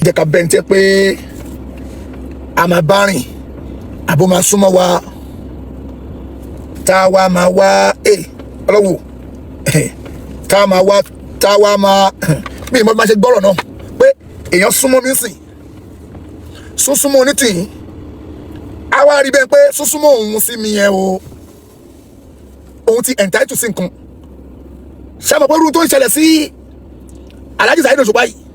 jẹ́ ká bẹ́ntẹ́ pé a máa bá rìn àbó máa súnmọ́ wa tá a wá máa wá ọlọ́wọ́ tá a máa wá tá a wá máa bí ìmọ̀ bí máa ṣe gbọ́rọ̀ náà pé èèyàn súnmọ́ mi sìn súnmọ́ onítìyín a wá rí bẹ́ẹ̀ pé súnmọ́ òun sí mi yẹn o òun ti entitled sí nǹkan ṣé àmọ́ pé irú tó ń ṣẹlẹ̀ sí Alhaji Saheed Òṣùpá yìí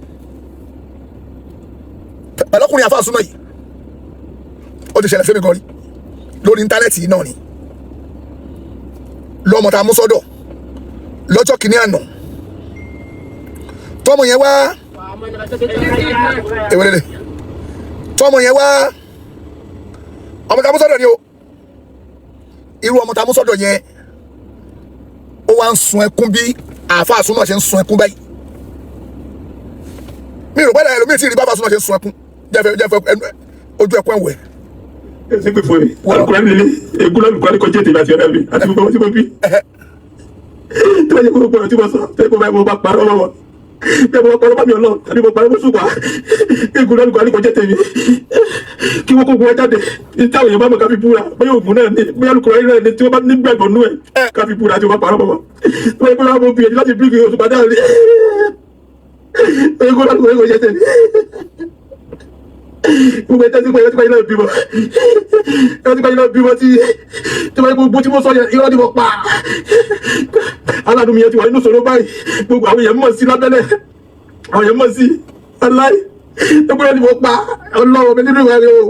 pẹ̀lú ọkùnrin àfáà súnmọ́ yìí ó ti ṣẹlẹ̀ sí mi gan rí lórí íńtánẹ́ẹ̀tì yìí náà ni lọ́mọ tá a mú sọ́dọ̀ lọ́jọ́ kìíní àná tọ́mọ yẹn wá ewélédè tọ́mọ yẹn wá ọmọ tá a mú sọ́dọ̀ ni o irú ọmọ tá a mú sọ́dọ̀ yẹn ó wá ń sun ẹkún bí àáfàá súnmọ́ ṣe ń sun ẹkún báyìí mi rò pé ẹlòmíì tí ì rí bá àáfàá súnmọ́ ṣe ń sun ẹkún jẹ́fẹ́ ojú ẹkún ẹ̀wẹ̀. ẹ ṣe pé fún mi ọkùnrin nílé egún lọ́nù kan ní kọjá ètè àti ọ̀rẹ́ mi àti gbogbo ọmọ tí mo bí tí wọ́n yẹ kó gbogbo ọ̀rọ̀ tí mo sọ tẹ́ kó báyìí mo bá parọ́ mọ́ wọn bẹ́ẹ̀ mo parọ́ mọ́ mi ọlọ́run tàbí mo parọ́ mọ́ ṣùgbọ́n egún lọ́nù kan ní kọjá ètè mi kí wọ́n kó gun ẹ jáde ní táwọn èèyàn bá mọ̀ ká fi búra bóyá òògùn náà ní bóyá alukoro ayé náà ní tí wọ́n bá ní gbàgbọ́ nú ẹ̀ ká fi búra tí wọ́n bá parọ́ mọ́ wọn tí wọ́n yẹ kó láwọn obìnrin láti bí Òṣùpá dáhùn ní egún lọ́nù kan ní kọjá ètè mi gbogbo ẹtẹ tí kò yẹ tí kò yẹ náà bímọ ẹ tí kò yẹ náà bímọ tí kò yẹ gbogbo tí mo sọ yẹ irọ́ ni mo pa aládùn mi yẹn ti wà nínú sọ̀rọ̀ báyìí gbogbo àwọn èèyàn mọ̀ sí lábẹ́lẹ̀ àwọn èèyàn mọ̀ sí aláì gbogbo ẹni mo pa ọlọ́run mi nínú ìwà rẹ o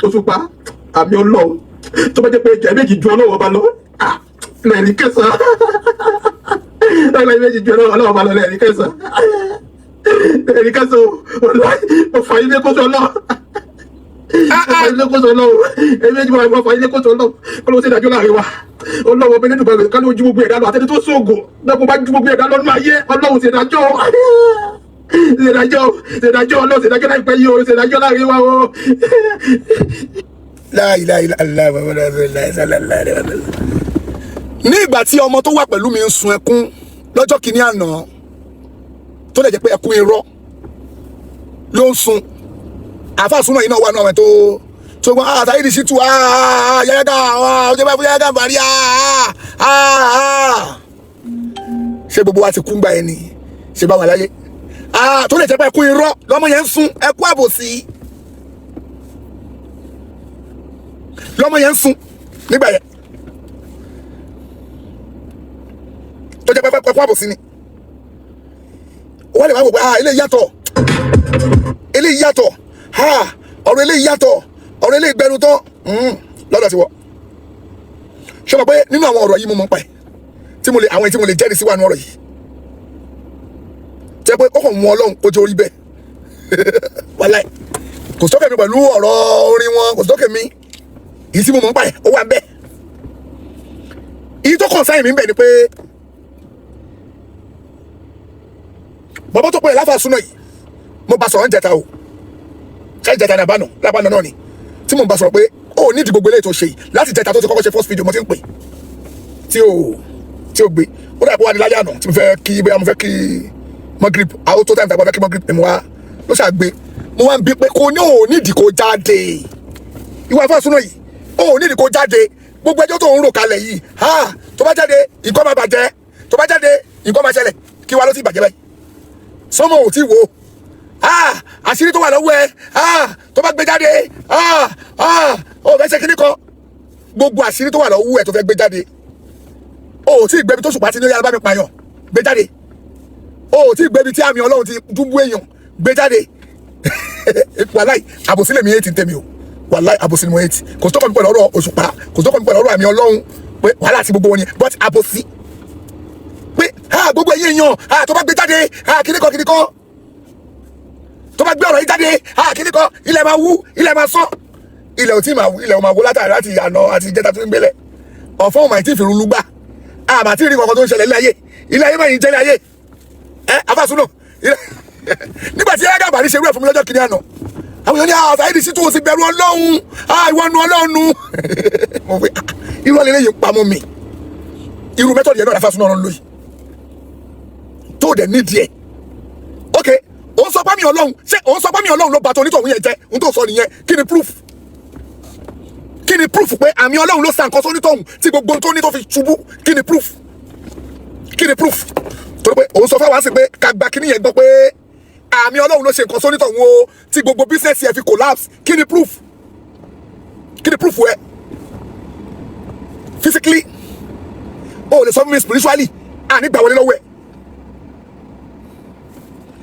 Òṣùpá àmì ọlọ́run tó bá jẹ́ pé ẹ̀jẹ̀ méjì ju ọlọ́run ọba lọ lẹ́ẹ̀rí kẹsàn-án lẹ́ẹ̀rí méjì ju ọlọ́run ọba lọ lẹ́ẹ̀rí kẹsàn-án ẹni kẹsàn mo fà ilé kóso lọ mo fà ilé kóso lọ èmi ẹni mo fà ilé kóso lọ Ọlọ́run ṣe ìdájọ́ láàrin wa Ọlọ́run ọbẹ nínú bẹ̀rẹ̀ kálí ojú gbogbo ẹ̀dá lọ àtẹni tó sóògùn náà mo bá ju gbogbo ẹ̀dá lọ́nà ayé Ọlọ́run ṣe ìdájọ́ Ọlọ́run ṣe ìdájọ́ láìpẹ́ yìí o ṣe ìdájọ́ láàrin wa o. ní ìgbà tí ọmọ tó wà pẹ̀lú mi ń sun ẹkún lọ́jọ́ kìíní àná tó lè jẹ́ pé ẹkún irọ́ ló ń sun àáfàá súnmọ́ yìí náà wà náà tó gbọ́n Saheed Shittu yẹ́gà ọjọ́ bá fún yẹ́gà bàrí ṣé gbogbo wa ti kú gbà ẹni ṣe bá wà láyé tó lè jẹ́ pé ẹkún irọ́ lọ́mọ yẹn ń sun ẹkún àbòsí lọ́mọ yẹn ń sun nígbà yẹn tó jẹ́ pé ẹkún àbòsí ni wọ́n lè máa wò pé eléyìí yàtọ̀ ọ̀rọ̀ eléyìí yàtọ̀ ọ̀rọ̀ eléyìí gbẹnu tán lọ́dọ̀ tiwọ́ ṣé o mọ̀ pé nínú àwọn ọ̀rọ̀ yìí mo mọ̀ pa ẹ̀ àwọn tí mo lè jẹ́rìí sí wà nínú ọ̀rọ̀ yìí jẹ́ pé ó kàn mú Ọlọ́run kó jẹ́ orí bẹ́ẹ̀ wàláì kò sókè mi pẹ̀lú ọ̀rọ̀ orin wọn kò sókè mi èyí tí mo mọ̀ pa ẹ̀ ó wà bẹ́ẹ̀ èyí tó kàn sáyìn mi bẹ́ẹ̀ ni pé bọ́bọ́ tó pẹ́ láfa súná yìí mo bá sọ̀rọ̀ ń jẹta o ṣáà jẹta ní lábànú náà ni tí mo bá sọ̀rọ̀ pé ó ní ìdí gbogbo eléyìí tó ṣe yìí láti jẹta tó ti kọ́kọ́ ṣe first video mo ti ń pè tí ó gbé ó dà pé wà ní lálẹ́ àná tí mo fẹ́ kí bóyá mo fẹ́ kí Magrib àwọn tó tàbí fẹ́ kí Magrib ni mo wá ló ṣàgbé mo wá ń bí pé kò ní ò ní ìdí kó jáde ìwà àfa súná yìí ó ní ìdí kó jáde gbogbo ẹjọ́ tó ń rò kalẹ̀ yìí tó bá jáde nǹkan máa bàjẹ́ tó bá jáde nǹkan máa ṣẹlẹ̀ kí wá ló ti bàjẹ́ báyìí sọmọ ò tí wo àṣírí tó wà lọ́wọ́ ẹ tó bá gbé jáde ó fẹ́ ṣe kíní kan gbogbo àṣírí tó wà lọ́wọ́ ẹ tó fẹ́ gbé jáde ó tí gbẹbi tó ṣùpá tí ní yàrá bá mi pààyàn gbé jáde ó tí gbẹbi tí àmì Ọlọ́run ti dúbú èèyàn gbé jáde wàláì àbòsí lèmi yé ti tẹ̀mí o wàláì àbòsí ni mo yé ti kò tó kọ́ mi pẹ̀lú ọ̀rọ̀ Òṣùpá kò tó kọ́ mi pẹ̀lú ọ̀rọ̀ àmì Ọlọ́run pé wàhálà àti gbogbo wọn yẹn but àbòsí pé gbogbo ẹ̀yin èèyàn tó bá gbé jáde kíníkan tó bá gbé ọ̀rọ̀ yìí jáde kíníkan ilẹ̀ máa wú ilẹ̀ máa sán ilẹ̀ ò tí máa wú ilẹ̀ ò máa wú látàrí láti àná àti ìjẹta tó ń gbélẹ̀ ọ̀fọ́n ò máa tí ì fìrù lúgbà àmà tí ì rí kankan tó ń ṣẹlẹ̀ ilé ayé máa yìí jẹ́lẹ̀ ayé afásúnà nígbà tí ẹ̀yà gàbàrí ṣerú ẹ̀ fún mi lọ́jọ́ kìíní àná àwọn èèyàn ní Saheed Shittu ó sì bẹ̀rù Ọlọ́run ìwọ nu Ọlọ́run mo fi irú ọ̀lẹ́lẹ́ yìí pamọ́ mi irú mẹ́tọ̀dì yẹn náà afásúnà ọ̀run lóyìí tó dẹ̀ nídìí ẹ̀ ok ó sọ pé mi Ọlọ́run ṣé òun sọ pé àmì Ọlọ́run ló bà tó onítọ̀hún yẹn jẹ́ ohun tó sọ nìyẹn kí ni proof pé àmì Ọlọ́run ló sa nǹkan tó onítọ̀hún tí gbogbo tó ní tó fi ṣubú kí ni proof torí pé òun sọ fẹ́ wá sí pé ká gba kíní yẹn gbọ́ pé àmì Ọlọ́run ló ṣe nǹkan tó onítọ̀hún o tí gbogbo business yẹn fi collapse kí ni proof ẹ physically o lè sọ fún mi spiritually nígbà wọlé lọ́wọ́ ẹ̀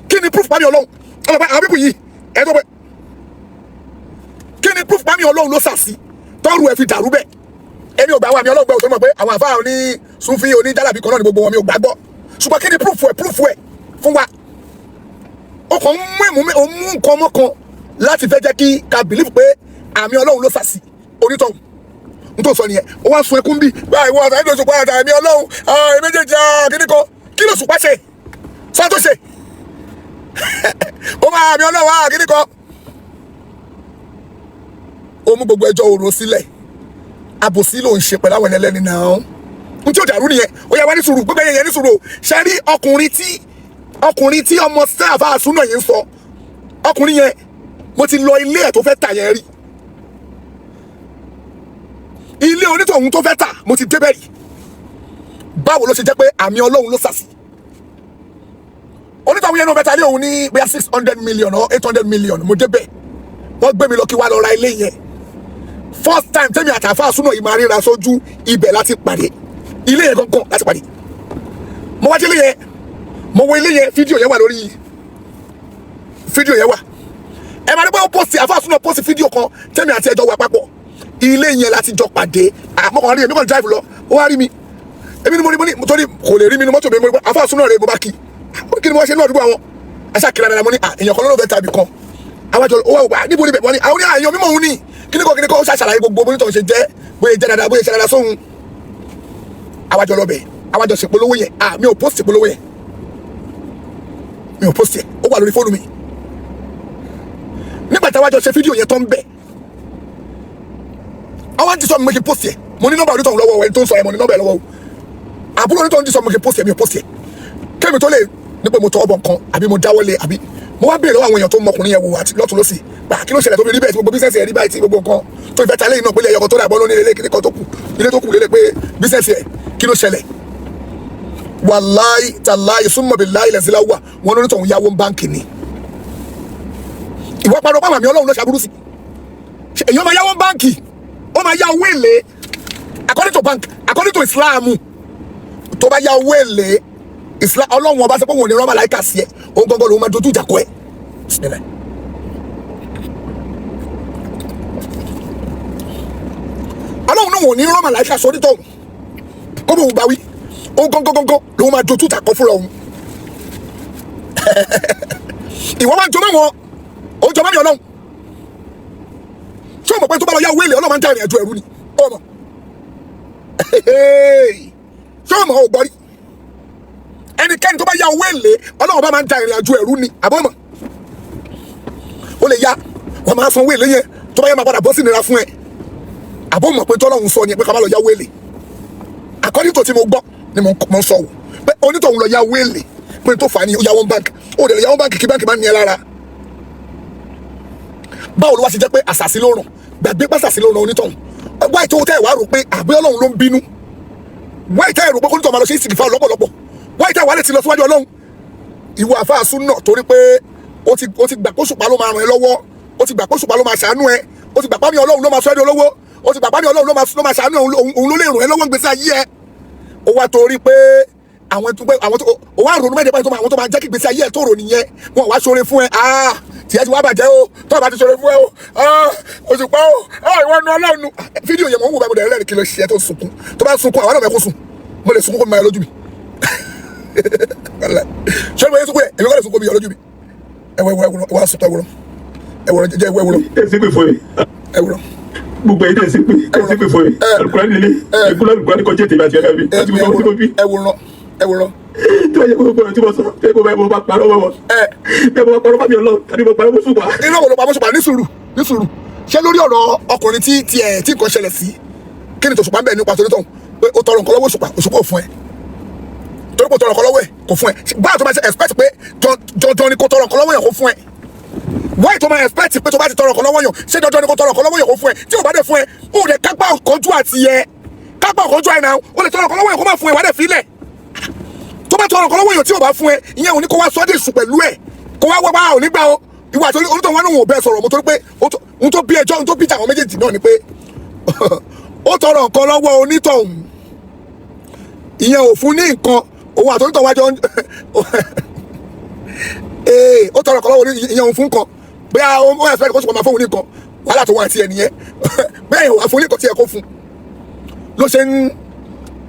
kí ni proof pàmì Ọlọ́run ọlọ́pàá àwọn pípù yìí ẹ̀ tó pẹ́ kí ni proof pàmì Ọlọ́run ló sàsí tọ́rù ẹ̀ fi dàrú bẹ́ẹ̀ ẹni ò gbà wà mí Ọlọ́run gbẹ́ òtún mọ̀ pé àwọn àfáà oní Sufi oní jálàbí kan náà ni gbogbo wọn mi ò gbàgbọ́ ṣùgbọ́n kí ni proof ẹ̀ fún wa ó kàn ń mú nǹkan ọmọ kan láti fẹ́ jẹ́ kí ká believe pé àmì Ọlọ́run ló sàsí onítọ̀hún n tó sọ nìyẹn ó wá sun ẹkún bí báyìí wọ́n àtàrí lóṣù pa àtàrí Ọlọ́run méjèèjì kíní kan kí ló sùn pa ṣe sọ tó ṣe ó máa àmì Ọlọ́run kíní kan ó mú gbogbo ẹjọ́ òrò sílẹ̀ àbòsí ló ń ṣe pẹ̀lú àwọn ẹlẹ́ni náà n tí ó dàrú nìyẹn ó yẹ wá ní sùúrù gbogbo ẹ̀yẹ ní sùúrù ṣe rí ọkùnrin tí ọmọ sáfà àsúná yìí ń sọ ọkùnrin yẹn mo ti lọ ilé ẹ̀ tó fẹ́ tà yẹn rí ilé onítọ̀hún tó fẹ́ tà mo ti débẹ̀ rí báwo ló ṣe jẹ́ pé àmì Ọlọ́run ló sàsì onítọ̀hún yẹn náà fẹ́ ta ilé òun ní bóyá 600 million or 800 million mo débẹ̀ wọ́n gbé mi lọ kí wá lọ ra ilé yẹn first time tẹ́mi àtàfà súnà yìí máa ríra sójú ibẹ̀ láti pàdé ilé yẹn gangan láti pàdé mo wá délé yẹn mo wo ilé yẹn fídíò yẹn wà lórí fídíò yẹn wà ẹ máa ní pé ó post àfà súnà post fídíò kan tẹ́mi àti ẹjọ́ wà papọ̀ ilé yẹn láti jọ pàdé àmọ́kàn rí èmi kàn drive lọ ó wá rí mi èmi ni mo ní torí kò lè rí mi ní mọ́tò mi mo ní àfà súnà rẹ̀ mo bá kí kí ni wọ́n ṣe ní àdúgbò àwọn ẹ̀ṣá kìlá náírà mo ní èèyàn kan ló fẹ́ tàbí kan àwọn àjọ owó àwọn níbo níbẹ̀ wọ́n ní àwọn èèyàn mímọ́ òun ní kíníkọ́ ó ṣàṣàlàyé gbogbo bonítọ̀ ṣe jẹ́ bóyá jẹ́ dáadáa bóyá ṣe dáadáa sóhun àwọn àjọ lọ́bẹ̀ àwọn àjọ ṣèpolówó yẹn mi ò post ìpolówó yẹn mi ò post yẹn ó wà lórí fóònù mi nígbà tí àwọn àjọ ṣe fídíò yẹn tó ń bẹ̀ àwọn àti sọ mi mo ṣe post yẹn mo ní nọ́mbà onítọ̀hún lọ́wọ́ ẹni tó ń sọ yẹn mo ní nọ́mbà ẹ̀ lọ́wọ́ àbúrò onítọ̀hún ti sọ mi mo ṣe post yẹn mi ò post yẹn kémi tó lè ní pé mo tọ́ ọbọ̀ nǹkan àbí mo dáwọ́lé àbí mo wá béèrè lọ́wọ́ àwọn èèyàn tó mọkùnrin yẹn wò àti lọ́tún lọ́sì gbà kí ló ṣẹlẹ̀ tó fi rí bẹ́ẹ̀ tí gbogbo bísẹ̀sì ẹ̀ rí báyìí tí gbogbo nǹkan tó ìfẹ́ ta lẹ́yìn náà pélé ẹ̀yọkọ̀ tó dàbọ̀ lónìí ilé kíníkan tó kù ilé tó kù lélẹ̀ pé bísẹ̀sì ẹ̀ kí ló ṣẹlẹ̀ wàláì tàláì súnmọ́ bí láì lẹ́sìn láwùwà wọn lórí tọ̀hún yáwó báǹkì ni ìwọ parọ́ pàmò àmì Ọlọ́run ló ṣàbúrú sí èèyàn máa yáwó báǹkì ó máa yá owó èlé according to Islam tó bá yá owó èlé Islam Ọlọ́run ọba sọ pé wọn ò ní rán màláíkà sí ẹ òun gangan lòun máa dojú ìjà kọ ẹ sílẹ̀. Ọlọ́run náà wọn ò ní rán màláíkà sọ onítọ̀hún kó bóun bá wí òun gangan lòun máa dojú ìjà kọ fúnra òun. ìwọ máa ń jọmọ́ wọn ó jọmọ́ ní Ọlọ́run ṣé o mọ̀ pé tó bá lọ yá owó èlé Ọlọ́run máa ń já ìrìn àjò ẹ̀rú ni ọmọ ṣé o mọ̀ ọ́ gbọ́rí ẹnikẹ́ni tó bá yá owó èlé Ọlọ́run bá máa ń da ìrìn àjò ẹ̀rú ni àbọ̀mọ̀ ó lè yá wọ́n máa san owó èlé yẹn tó bá yẹ máa padà bọ́ sí ìnira fún ẹ àbọ̀mọ̀ pé tọ́lọ́run sọ ni pé ká má lọ yá owó èlé according to tí mo gbọ́ ni mo ń sọ wò pé onítọ̀hún lọ yá owó èlé pé tó fà á ní ó yá wọn báńkì ó dẹ̀ lè yá wọn báńkì kí báńkì má ní ẹ lára báwo ló wá ṣe jẹ́ pé àṣàṣì ló ràn gbàgbé pàṣàṣì ló ràn onítọ̀hún wáyé tó tẹ́ ẹ̀ wá rò pé àbí Ọlọ́run ló ń bínú wáyé tẹ́ ẹ̀ rò pé onítọ̀hún máa lọ ṣe ìsìnkì fáwọn lọ́pọ̀lọpọ̀ wáyé tẹ́ ẹ̀ wá lè ti lọ síwájú Ọlọ́run ìwọ àfáà súnà torí pé ó ti gbà kóṣùpá ló máa ràn ẹ́ lọ́wọ́ ó ti gbà kóṣùpá ló máa ṣàánú ẹ ó ti gbà pàmì Ọlọ́run ló máa sọ ẹ́ di olówó ó ti gbà pàmì Ọlọ́run ló máa ṣàánú òun ló lè ràn ẹ́ lọ́wọ́ gbèsè ayé ẹ ó wá torí pé àwọn tó ó wá ronú mẹ́jẹ̀ báyìí àwọn tó máa jẹ́ kí gbèsè ayé ẹ tó rò nìyẹn wọn wá ṣoore fún ẹ tiẹ̀ ti wá bàjẹ́ o tó bá ti ṣoore fún ẹ o òṣùpá o ìwọ nu Ọlọ́run fídíò yẹn mọ̀ ń wò bá mo dẹ̀ rẹ́rìn kí ló ṣe tó sunkún tó bá sunkún àwọn náà mẹ́kún sùn mo lè sunkún kó mi máa yọ lójú mi ṣé mo yẹ sunkún yẹ èmi kọ́ lè sunkún mi yọ lójú mi ẹwọ sunkún ẹwúrọ jẹjẹ ẹwúrọ. ẹ ṣe pé fún mi. ẹwúrọ. gbogbo ẹ̀yin tẹ́ ẹ ṣe pé fún mi. alukura nílé ẹkún alukura ní kọjá tèmi àti ẹ̀ka mi àti gbogbo tí mo bí. ẹwúrọ. tí wọ́n yẹ kó gbọ́dọ̀ tí mo sọ tí mo bá parọ́ mọ́ wọn. bẹ́ẹ̀ mo bá parọ́ fámi Ọlọ́run tàbí mo parọ́ mọ́ ṣùgbọ́n. inú ọ̀pọ̀lọpọ̀ àmọ́ ṣùgbọ́n ní sùúrù ṣé lórí ọ̀rọ̀ ọkùnrin tí nǹkan ṣẹlẹ̀ sí kí ni tòṣùpá ń bẹ̀ nípa torí tọ̀hún pé ó tọrọ nǹkan lọ́wọ́ òṣùpá ò fún ẹ torí kò tọrọ nǹkan lọ́wọ́ ẹ̀ kò fún ẹ báyà tó máa ṣe expect pé jọjọ ni kò tọrọ nǹkan lọ́wọ́ yẹn kò fún ẹ why tó máa expect pé tó bá ti tọrọ kan lọ́wọ́ yàn ṣé dandan ni kò tọrọ kan lọ́wọ́ yàn kó fún ẹ tí ò bá dẹ̀ fún ẹ ó dẹ̀ kápá ọ̀kọ́jú àti yẹ kápá ọ̀kọ́jú àìná ó lè tọrọ kan lọ́wọ́ yàn kó má fún ẹ wá dẹ̀ filẹ̀ tó bá tọrọ kan lọ́wọ́ yàn tí ò bá fún ẹ ìyẹn ò ní kó wá sọ́dẹ̀ sùn pẹ̀lú ẹ kó wá wá ò ní gbà ó ìwà àti onítọ̀ wọn ò bẹ́ẹ̀ sọ̀rọ̀ mo torí pé ohun tó bí ẹjọ́ ohun tó bí tàwọn méjèèjì náà ni pé ó tọrọ nǹkan lọ́wọ́ onítọ̀hún ìyẹn ò fún ní nǹkan òun àti onítọ̀ wájọ ó tọrọ nǹkan lọ́wọ́ ìyẹn ò fún nǹkan bẹ́ẹ̀ ó yẹ fẹ́ẹ́ kó sùpọ̀ máa fóun ní nǹkan wàhálà tó wà àti ẹnìyẹn bẹ́ẹ̀ wà fún ní nǹkan tí ẹ kó fún ló ṣe ń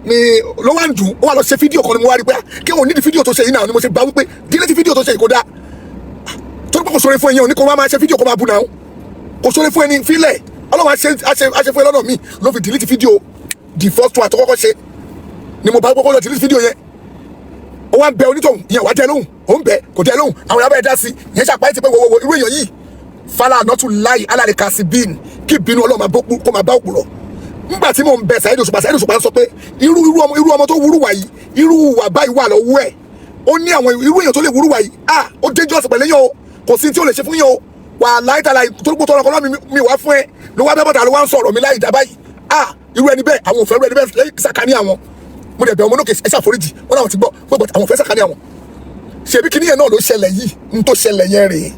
ni ló wá ń dùn ó wà lọ ṣe fídíò kan ni mo wá rí pé kí òun nídìí fídíò tó ṣe yìí náà ni mo ṣe gbà wípé dílé tí fídíò tó ṣe yìí kò dáa torí pé kò sóre fún ẹ̀yìn òní kò wá máa ṣe fídíò kó máa bu náà kò sóre fún ẹni fílẹ̀ ọlọ́run àṣẹ fún ẹ lọ́nà mi ló fi delete fídíò the first one tó kọ́kọ́ ṣe ni mo bá gbọ́kọ́ lọ delete fídíò yẹn ó wá ń bẹ onítọ̀hún ìyẹn wá dẹ lóhùn ó ń bẹ kò dẹ lóhùn àwọn yàrá bẹ́ẹ̀ dá sí ìyẹn ṣàpáyé ti pé wo irú èèyàn yìí fala nọ́tù láì alárẹ̀ kà sí bíìn kí bínú ọlọ́run kó máa bá òkú lọ nígbà tí mò ń bẹ Saheed Òṣùpá sọ pé irú ọmọ tó wúrú wà yìí irú wà báyìí wà lọ́wọ́ ẹ̀ ó ní àwọn irú èèyàn tó lè wúrú wà yìí ó dangerous pẹ̀lẹ́ yẹn o kò sí tí ó lè ṣe fún yẹn o wà láìtàlà torípò tọrọ kọlọ́ mi wá fún ẹ ló wá bẹ́ẹ̀ bọ́ta ló wá ń sọ̀rọ̀ mi láì dá báyìí irú ẹni bẹ́ẹ̀ àwọn òfin ẹni bẹ́ẹ̀ lẹ́yìn sàkání àwọn mo dẹ̀ bẹ̀ ọmọ náà ẹ ṣàforíjì wọn làwọn ti gbọ́ pé àwọn òfin sàkání àwọn ṣebí kíní yẹn náà ló ṣẹlẹ̀ yìí n tó ṣẹlẹ̀ yẹn rèé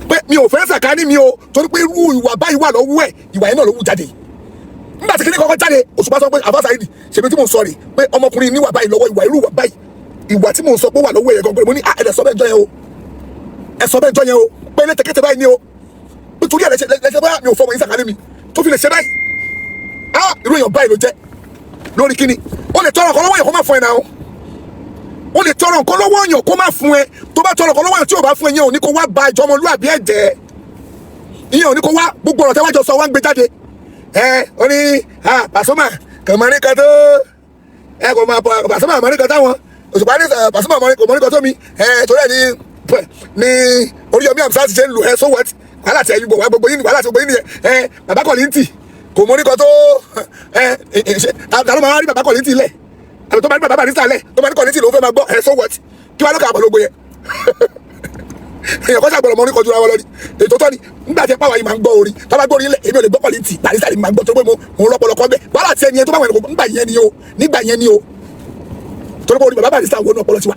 pé mi ò fẹ́ sàkání mi o torí pé irú ìwà báyìí wà lọ́wọ́ ẹ̀ ìwà yẹn náà ló wù jáde nígbà tí kíní kọ́kọ́ jáde Òṣùpá sọ pé àbá Saheed ṣebí tí mò ń sọ rè pé ọmọkùnrin níwà báyìí lọ́wọ́ ìwà irú ìwà báyìí ìwà tí mò ń sọ pé wà lọ́wọ́ ẹ̀ gangan mo ní ẹ̀dẹ̀ sọ bẹ́ẹ̀ jọ yẹn o ẹ̀sọ́ bẹ́ẹ̀ jọ yẹn o pé ilé tẹ̀kẹ́tẹ̀ báyìí ni o nítorí ẹ̀ lẹ́sẹ̀ báyà mi ò fọwọ́ yín sàkání mi tó fi lè ṣe báyìí irú èèyàn báyìí ló jẹ́ lórí kíni ó lè tọrọ nǹkan lọ́wọ́ yẹn kó má fún ẹ náà ó lè tọrọ nǹkan lọ́wọ́ yẹn kó má fún ẹ tó bá tọrọ nǹkan lọ́wọ́ yẹn tí ò bá fún ẹ yẹn ò ní kó wá ba ìjọmọlúàbí ẹ̀ jẹ́ ìyẹn ò ní kó wá gbogbo ọ̀rọ̀ tẹ́wájọ sọ wá ń gbé jáde ó ní Pasuma kàmọ́rí kan tó kò máa Pasuma mọ́rí kan táwọn Òṣùpá ní Pasuma kò mọ́rí kan tó mi torí ẹ̀ ní Oríyọmí Hamzat ṣe ń lò so what wàhálà tí ẹ̀yin bò wá gbogbo yín wàhálà tí gbogbo yín nìyẹn bàbá Kollington kò mọ́rí kan tó àlọ́ máa rí bàbá Kollington lẹ̀ àlọ́ tó bá rí bàbá Barrister lẹ̀ tó bá ní Kollington ló fẹ́ máa gbọ́ so what kí wàá lọ́kà àbọ̀lógbò yẹn èèyàn kọ́ sàgbọ̀rọ̀ mọ́ orí kọjú ra wọn lọ ni ètò tọ́ ni nígbà tí ẹ pàwọ́ yìí máa ń gbọ́ orin tó bá gbọ́ orin lẹ̀ èmi ò lè gbọ́ Kollington Barrister ni máa ń gbọ́ tó pé mo rọpọlọpọ bẹ́ẹ̀ wàhálà tí ẹni yẹn tó bá wọn nígbà yẹn ni o torí pé orin bàbá Barrister wo ní ọpọlọ tiwa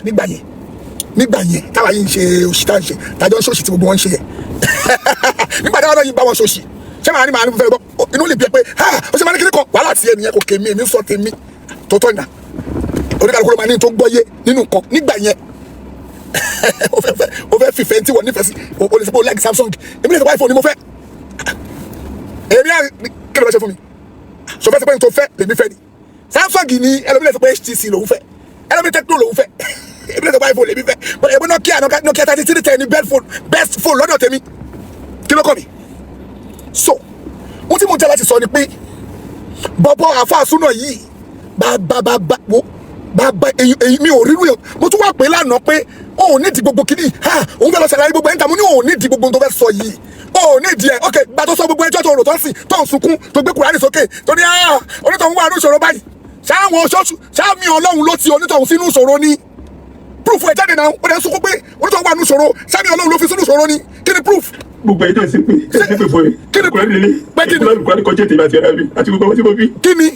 nígbà yẹn táwa yìí ń ṣe òṣì tá ń ṣe tájọ́ ń ṣòṣì tí gbogbo wọn ń ṣe yẹn nígbà táwọn náà yìí ń bá wọn ṣòṣì ṣé màá ní fẹ́ gbọ́ inú lè bí ẹ pé ó ṣe máa ní kíní kan wàhálà tí ẹni yẹn kò kémi èmi ń sọ tèmi tó tọ́ ìnà oníkàlùkù ló máa ní tó gbọ́ yé nínú nǹkan nígbà yẹn o fẹ́ fìfẹ́ tí wọ́n nífẹ̀ẹ́ sí o lè sọ pé o like Samsung èmi lè sọ pé iPhone ni mo fẹ́ èmi kí ló bá ṣe fún mi sọ fẹ́ sọ pé n tó fẹ́ lèmi fẹ́ ni Samsung ni ẹlòmí lè sọ pé HTC lòun fẹ́ ẹlòmí Tecno lòun fẹ́ èmi lè sọ pé iPhone lèmi fẹ́ èmi Nokia 3310 ni best phone lọ́dọ̀ tèmi kí ló kọ́ mi so wọ́n tí mo jẹ́ láti sọ ni pé bọ́bọ́ àfáàsúnà yìí bàbá èyí mi ò rírú yẹn mo tún wá pé lánàá pé ó ní di gbogbo kìíní òun fẹ́ lọ ṣàlàyé gbogbo ẹ̀ńtà mo ní òun ní di gbogbo tó fẹ́ sọ yìí ó ní di ẹ̀ ok gba tó sọ gbogbo ẹjọ́ tó rò tó ń sìn tó ń sunkún tó gbé Kùránì sókè tó ní onítọ̀hún wà ní ìṣòro báyìí sáwọn ṣọ́ọ̀ṣù sáàmì Ọlọ́run ló ti onítọ̀hún sínú ìṣòro ni proof ẹ̀ jáde náà ó dẹ̀ sunkún pé onítọ̀hún wà ní ìṣòro sáàmì Ọlọ́run ló fi sínú ìṣòro ni kí ni proof. gbogbo ẹjọ́ ìsìn pé fún mi kí ni Kùránì lélẹ̀ Kùránì kọjá ètè àti ẹ̀rọ mi àti gbogbo ọmọ tí mo bí. kí ni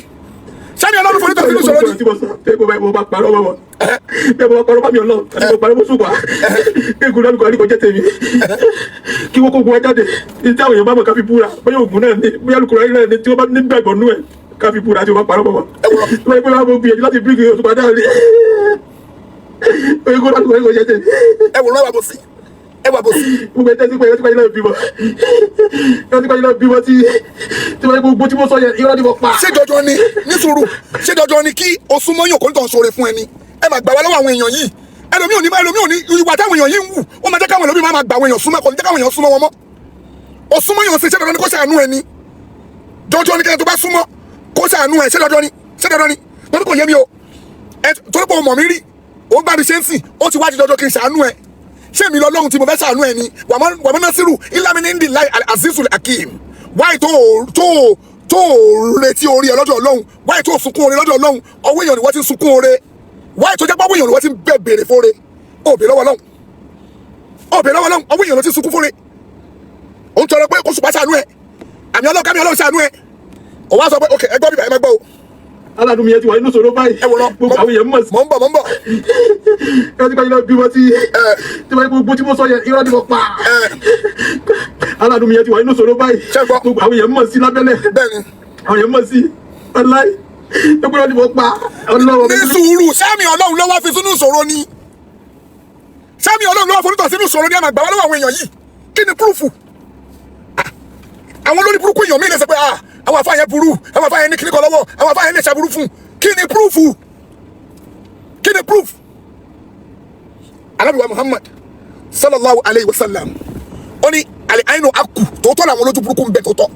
sani Ọlọ́run fún nítorí sọ̀rọ̀ ni. tẹ́gbọ́n báyìí mo bá parọ́ mọ́ wọn bẹ́ẹ̀ mo bá parọ́ mọ́ mi Ọlọ́run àti mo parọ́ mọ́ sùn wá kí egun lọ́nù kan ní kọjá tèmi kí wọ́n kó gun jáde ní táwọn èèyàn bá mọ̀ ká fi búra bóyá ògùn náà ní bóyá Al-Qur'ani náà ní tí wọ́n bá ní gbàgbọ́ nú ẹ̀ ká fi búra tí wọ́n bá parọ́ mọ́ wọn. wọ́n yẹ kó gbìyànjú láti bí Òṣùpá dáhùn ní egun lọ́nù kan ní kọjá tèmi. ẹ wò lọ́wọ́ àbòsí ẹ wà bòsí. gbogbo ẹ tẹ́sí pé ẹ ti pàjẹ́ náà bímọ tí wọ́n gbogbo tí mo sọ yẹn irọ́ ni mo pa. ṣé dandan ni ní sùúrù ṣé dandan ni kí o súnmọ́ yàn kó ní tàn sóore fún ẹni ẹ máa gbà wá lọ́wọ́ àwọn èèyàn yìí ẹlòmíì ò ní ìwà táwọn èèyàn yìí ń wù ó máa jẹ́ káwọn ẹlòmíì máa gbà àwọn èèyàn súnmọ́ kò ní jẹ́ káwọn èèyàn súnmọ́ wọn mọ́ o súnmọ́ yàn sí ṣé dandan ni kó ṣàánú ẹni dandan ni kí ẹ tó bá súnmọ́ kó ṣàánú ẹ ṣé dandan ni torí kò yé mi o torí pé o mọ̀ mí rí o gbà mí ṣe ń sìn ó ti wá di dandan kí n ṣàánú ẹ ṣé mi lọ́lọ́run tí mo fẹ́ ṣàánú ẹ ni wàmọ́ Nasiru ìlàmínì ń di láì Azizul Hakim wáyé tó retí orí ẹ lọ́dọ̀ Ọlọ́run wáyé tó sunkún orí lọ́dọ̀ Ọlọ́run ọwọ́ èèyàn ni wọ́n ti sunkún oore wáyé tó jẹ́ pé ọwọ́ èèyàn ni wọ́n ti bẹ̀ béèrè fóore òbí lọ́wọ́ Ọlọ́run ọwọ́ èèyàn ló ti sunkún fóore ṣùpá ṣàánú ẹ àmì ọlọ́run kámi ọlọ́run ṣàánú ẹ ó wá sọ pé ok ẹgbọ́n bíbá ẹ má gbọ́ o. aládùn mi yẹn ti wà nínú sọ̀rọ̀ báyìí. ẹ wò lọ gbogbo àwọn yẹn mọ̀ sí. mò ń bọ̀ ẹ ti gbàgbé bí wọ́n ti tí wọ́n gbogbo tí mo sọ yẹn irọ́ ni mo pa. aládùn mi yẹn ti wà nínú sọ̀rọ̀ báyìí. gbogbo àwọn yẹn mọ̀ sí lábẹ́lẹ̀. bẹ́ẹ̀ni àwọn yẹn mọ̀ sí ọláì gbogbo irọ́ ni mo pa. ní sùúrù sẹ́mi ọlọ́run ló wá fi sínú ìṣòro ni sẹ́mi ọlọ́run ló wá fonítọ̀ sínú ìṣòro ni àmàgbà wà lọ́wọ́ àwọn èèyàn yìí kí ni púrúfù àwọn olórí burúkú èèyàn mi lè sọ pé àwọn àfáà yẹn burú àwọn àfáà yẹn ní kíníkan lọ́wọ́ àwọn àfáà yẹn lè ṣàbúrú fún kí ni púrúfù kí ni púrúfù. Ànábì wa Muhammad sallallahu alayhi wa sallam ó ní àlẹ́ àyínú akù tòótọ́ làwọn olójú burúkú ń bẹ tòótọ́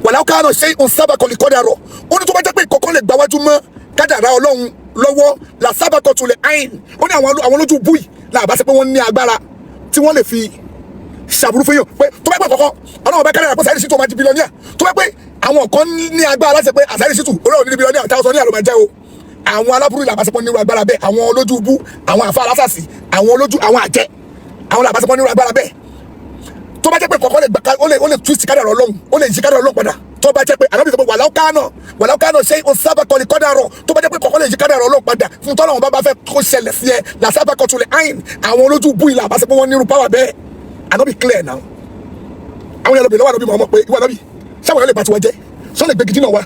wàlá káàánà ṣe ń sábà kọ́lì kọ́dà rọ̀ ó ní tó bá jẹ́ pé ìkọ̀kan lè gbáwájú mọ́ kádàrá ọlọ́run lọ́wọ́ la sábà kọ́ tulẹ̀ àyìn ó ní àwọn olójú búì làbá sí pé wọ́n ní agbára tí wọ́n lè fi ṣàbúrú fún yàn pé tó bá pẹ́ kọ̀ọ̀kan ọlọ́run bá kádàrá pé Saheed Shittu máa di bílíọ̀nìà tó bá pé àwọn kan ní agbára láti pé Saheed Shittu olóòrùn ní bílíọ̀nìà táwọn ní àlọ́ máa jẹ́ o àwọn aláburú làbásepọ̀ nírú agbára bẹ́ẹ̀ àwọn olójú bú àwọn àfa alásàsì àwọn olójú àwọn àjẹ́ àwọn làbásepọ̀ nírú agbára bẹ́ẹ̀ tó bá jẹ́ pé kọ̀ọ̀kan lè gbà ó lè twist kádàrá ọlọ́run ó lè yí kádàrá ọlọ́run padà tó bá jẹ́ pé àná bí sọ pé wàláwó kánà ṣe ó sábà kọ́ni kọ́dà rọ̀ tó bá jẹ́ pé kọ̀ọ̀kan lè yí kádàrá ọlọ́run padà fún tọ́lọ́run bá fẹ́ kó ṣẹlẹ̀ sí ẹ là sábà kọ́ tulẹ̀ àyìn àwọn olójú bú ìlà àbáṣepọ̀ wọn nírú power bẹ́ẹ̀ àná bí clear now àwọn yẹn lọ bèèrè lọ́wọ́ àná bí mọ̀ pé ìwọ àná bí sáwọn yẹn lè bá tiwọn jẹ́ sọ́lẹ̀ gbé gidi náà wá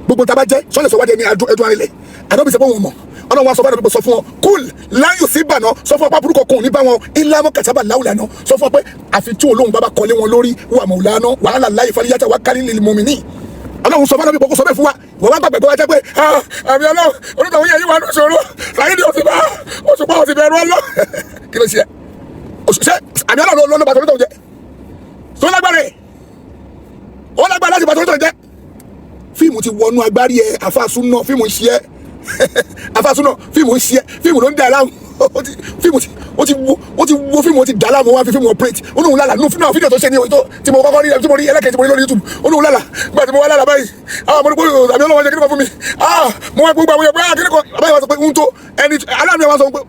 gbogbo tá a bá jẹ́ sọ́lẹ̀ sọ wájú ẹni ẹdun arinlẹ̀ àná bí sọ pé wọn mọ̀ ọlọ́run wa sọ fún ọ sọ fún ọ kúl láyò sí ìbànú sọ fún ọ pápá burúkọ kò ní bá wọn ilé amọ kàtàbà láwùlà náà sọ fún ọ pé àfi tí olóhùn bàbá kọlé wọn lórí wà mọ̀ọ́lá náà wàhálà láyé faliyàtà wà kálí lil mu'minin ọlọ́run sọ fún ọ bí kò sọ bẹ́ẹ̀ fún wa wọ́n wá gbàgbẹ́ tó wá jẹ́ pé àmì ọlọ́run onítọ̀hún yẹn yìí wà lóṣòro Saheed òṣùpá òsì bẹ̀rù ọlọ́ kí ló ṣe òṣìṣẹ́ àmì ọlọ́run ló bàtọ̀ onítọ̀hún jẹ́ tó lágbára ó lágbára láti bàtọ̀ onítọ̀hún jẹ́ fíìmù ti wọnú agbárí ẹ àfàsùn náà fíìmù ń ṣe ẹ àfàsùn náà fíìmù ń ṣe ẹ fíìmù ló ń dà láàmú fíìmù ó ti wo fíìmù ó ti dà láàmú wá fi fíìmù operate ó lóun lálà nínú fídíò tó ṣe ní tí mo kọ́kọ́ rí tí mo rí ẹlẹ́kẹ̀ẹ́ tí mo rí lórí YouTube ó lóun lálà nígbà tí mo wá lálà báyìí mo ní kó àmì ọlọ́wọ́ ṣe kíni kan fún mi mo wá gbogbo àwọn èèyàn kíni kan àbáyọ̀ wá sọ pé ohun tó ẹni aláàmì wa sọ pé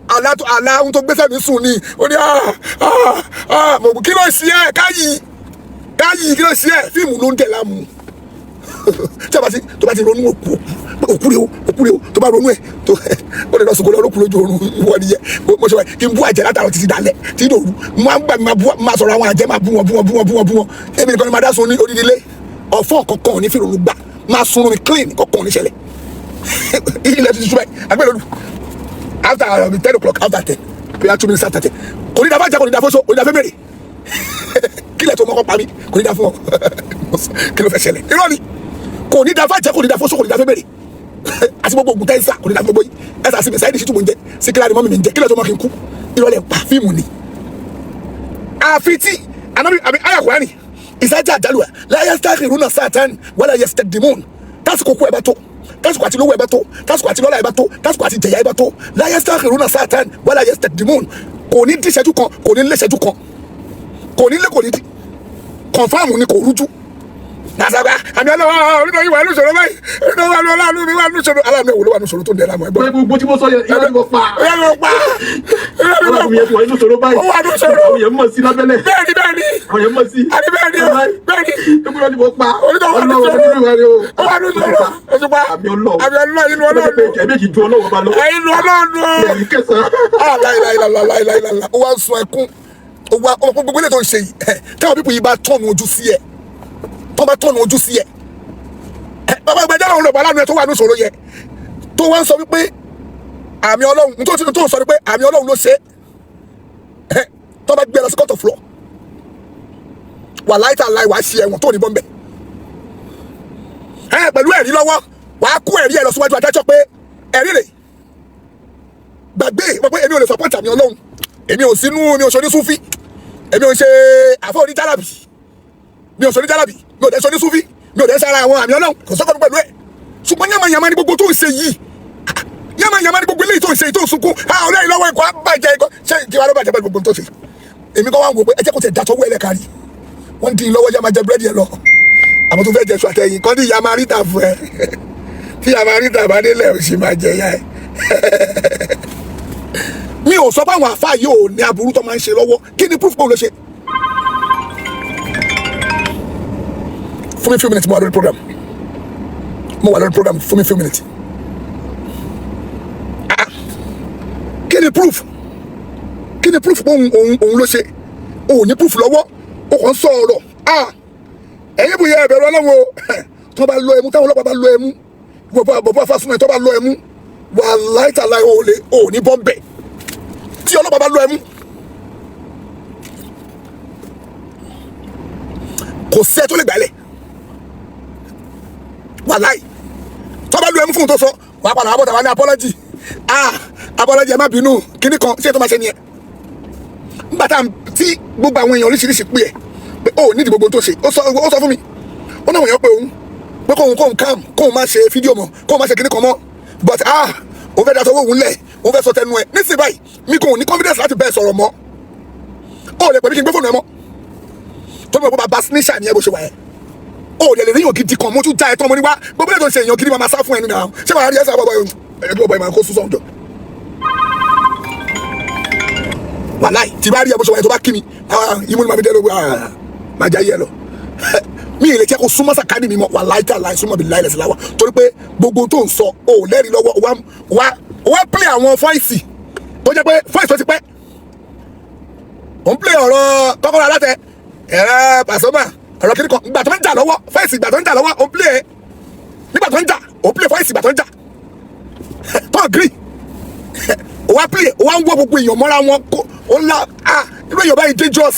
àlá ohun tó gbéṣẹ́ mi sùn ni ó ní kí ló ṣe ẹ káyì kí ló ṣe ẹ fíìmù ló ń dẹ̀ láàmú tí a bá ti ronú òkú rẹ o tó bá ronú ẹ tó ó lè lọ sọgbọn olókùn lójú oorun ìwọ nìyẹn mo ṣe wáyé kí n bú àjẹ́ látàrọ títí dalẹ́ tí dòru máa ń gbà mí máa sọ̀rọ̀ àwọn àjẹ́ máa bú wọn èmi nìkan ni máa dá sun ní odidile ọ̀fọ̀ kankan ò ní fìrònú gbà máa sunrun mi clean kankan ò ní ṣẹlẹ̀ ilẹ̀ tuntun ṣùgbọ́n agbẹ́lódù after 10 o'clock after 10 prayer 2 minutes after 10 kò ní dáfà jẹ́ kò ní dáfà so kò ní dáfà mẹ́rẹ̀ kílẹ̀ tó mọ́kọ́ pa mí kò ní dáfà wọn kí ló fẹ́ ṣẹlẹ̀ irọ́ ni kò ní dáfà jẹ́ kò ní dáfà so kò ní dáfà mẹ́rẹ̀ àti gbogbo ògùn tẹ́sà kò ní dáfà gbogbo yìí ẹ̀sà sí mi Saheed Shittu mò ń jẹ síkírà ni mọ́mí mi ń jẹ kílẹ̀ tó mọ́ kí n kú ìrọ̀lẹ́ pa fíìmù ni àfi tí anábì àbí ayakurani ìsájà àjálùwà láyé stakhiruna satan wala yastaqdimun tásìkò kú ẹ bá tó tásìkò àti lówó ẹ bá tó tásìkò àti lọ́lá ẹ bá tó tásìkò àti jẹ̀yà ẹ bá tó láyé stakhiruna satan wala yastaqdimun kò ní díṣẹ́jú kan kò ní léṣẹ́jú kan kò ní lé kò ní dí kọ̀nfàmù ni kò rújú nasaba àmì ọlọ́wọ́ onídàá yìí wà ní ìṣòro báyìí onídàá wà ní ọlọ́wọ́ mi wà ní ìṣòro aláàmì ẹ̀wò ló wà ní ìṣòro tó ń dẹ̀ra mọ́ ẹgbẹ́. gbogbo tí mo sọ yẹn ìyá mi pa aláàmì yẹn ti wà ní ìṣòro báyìí ó wà ní ìṣòro àwọn yẹn mọ̀ sí lábẹ́lẹ̀ bẹ́ẹ̀ni àwọn yẹn mọ̀ sí àti bẹ́ẹ̀ni gbogbo tí mo pa onídàá wà ní ìṣòro ó wà ní ìṣòro òṣùpá àmì ọlọ́wọ́ inú ọlọ́run ẹ̀mí kì í ju ọlọ́wọ́ bá lọ inú ọlọ́run láìláìláìláìláìláìlá ó wá ń sun ẹkún ó wá gbogbo ilé tó ń ṣe yìí táwọn pípọ̀ yìí bá tọ̀nù ojú sí ẹ̀ tó bá tọ̀nù ojú sí ẹ̀ bàbá ìgbàjẹ́ àwọn olùbọ̀ aláàánú ẹ̀ tó wà ní ìṣòro yẹ tó wá ń sọ wípé àmì ọlọ́run tó ń sọ wípé àmì ọlọ́run ló ṣe é tó bá gbé ẹ lọ sí court of law wà láìta láì wàá ṣe ẹ̀wọ̀n tó ní bọ́m̀bẹ̀ pẹ̀lú ẹ̀rí lọ́wọ́ wàá kó ẹ̀rí ẹ̀ lọ síwájú adájọ́ pé ẹ̀rí rẹ̀ gbàgbé pé èmi ò lè support àmì ọlọ́run èmi ò sínú mi ò ṣe onísúfí èmi ò ṣe àfọ oníjàlábì mi ò ṣe oníjàlábì mi ò dẹ̀ ṣe onísúfí mi ò dẹ̀ ṣe ara àwọn àmì ọlọ́run kò sọ́kọ́ pẹ̀lú ẹ̀ ṣùgbọ́n yàmàyàmà ni gbogbo tó ń ṣe yìí yàmàyàmà ni gbogbo eléyìí tó ń ṣe yìí tó ń sunkún ọlẹ́yìn lọ́wọ́ ẹ̀kọ́ àbàjẹ́ ẹ̀kọ́ ṣé ìjọba ló bàjẹ́ pẹ̀lú gbogbo tó ṣe èmi kọ́ wá ń wò pé ẹ jẹ́ kó tẹ̀ dàtọ́ wẹ́lẹ̀ kárí wọ́n dín in lọ́wọ́ yá máa jẹ búrẹ́dì ẹ̀ lọ àmọ́ tó fẹ́ jẹ ṣù àtẹ̀yìn kan ní ìyá máa ríta fún ẹ tí ìyá máa ríta bá délẹ̀ ò sì máa jẹ yá ẹ mi ò sọ pé àwọn àfáà yìí ò ní aburú tó máa ń ṣe lọ́wọ́ kí ni proof pé òun ló ṣe fún mi few minutes mo wà lórí program fún mi few minutes kí ni proof pé òun ló ṣe òun ní proof lọ́wọ́ ó kàn ń sọ ọ̀rọ̀ ẹ̀yin bóyá ẹ̀bẹ̀rù ọlọ́wọ́ tó bá lọ ẹmu táwọn ọlọ́pàá bá lọ ẹmu bọ̀bọ̀ afásúnmọ̀ tó bá lọ ẹmu wà láìtàláì ò ní bọ́m̀bẹ̀ tí ọlọ́pàá bá lọ ẹmu kò sẹ́ tó lè gbàlẹ̀ wà láì tó bá lọ ẹmu fún un tó sọ wà á padà wà bọ́ta wà ní apology ẹ má bínú kíní kan ṣé tó máa ṣe nìyẹn nígbà tí gbogbo àwọn èèyàn oríṣiríṣi pé ó nídìí gbogbo tó ṣe ó sọ fún mi ó náà wọ̀nyẹn pé òun pé kóun calm kóun má ṣe fídíò mọ́ kóun má ṣe kíní kan mọ́ but òun fẹ́ da sọ́wọ́ òun lẹ̀ òun fẹ́ sọ tẹnu ẹ̀ nísìnyí báyìí mi kò ní confidence láti bẹ́ẹ̀ sọ̀rọ̀ mọ́ ó lè pè mí kí n gbé fóònù ẹ mọ́ tó ní mo bá snisha ni ẹ bó ṣe wà ẹ́ ó lè rí èèyàn gidi kan mo tún já ẹ tán mo ní wá gbogbo èèyàn tó ń ṣe èèyàn gidi máa sá fún ẹ nínú àwọn ṣé wàá rí ẹsẹ̀ àbọ̀bọ̀ ìmọ̀ kó sún sọ́njọ́ wàláì tí bá rí ẹ bó ṣe wà ẹ tó bá kí mi imú ni màá fi dẹ́ lóko máa já yẹ lọ mi ì lè jẹ́ kó súnmọ́ sàkádì mi mọ́ wàláì tà láì súnmọ́ bí láì lẹ́sẹ̀ láwà torí pé gbogbo tó ń sọ ò lẹ́rìí lọ́wọ́ wá play àwọn fọ́ìsì tó jẹ́ pé fọ́ìsì tó ti pẹ́ òun play ọ̀rọ̀ Kọ́kọ́rọ́ Alátẹ ẹ̀rẹ́ Pasuma ọ̀rọ̀ kiri kan ìgbà tó ń jà lọ́wọ́ fọ́ìsì ìgbà tó ń jà lọ́wọ́ òun play nígbà tó ń jà òun play fọ́ìsì ìgbà tó ń jà tó agree wá play wá ń wọ́ gbogbo èèyàn mọ́ra wọn kó ó ńlá irú èèyàn báyìí dangerous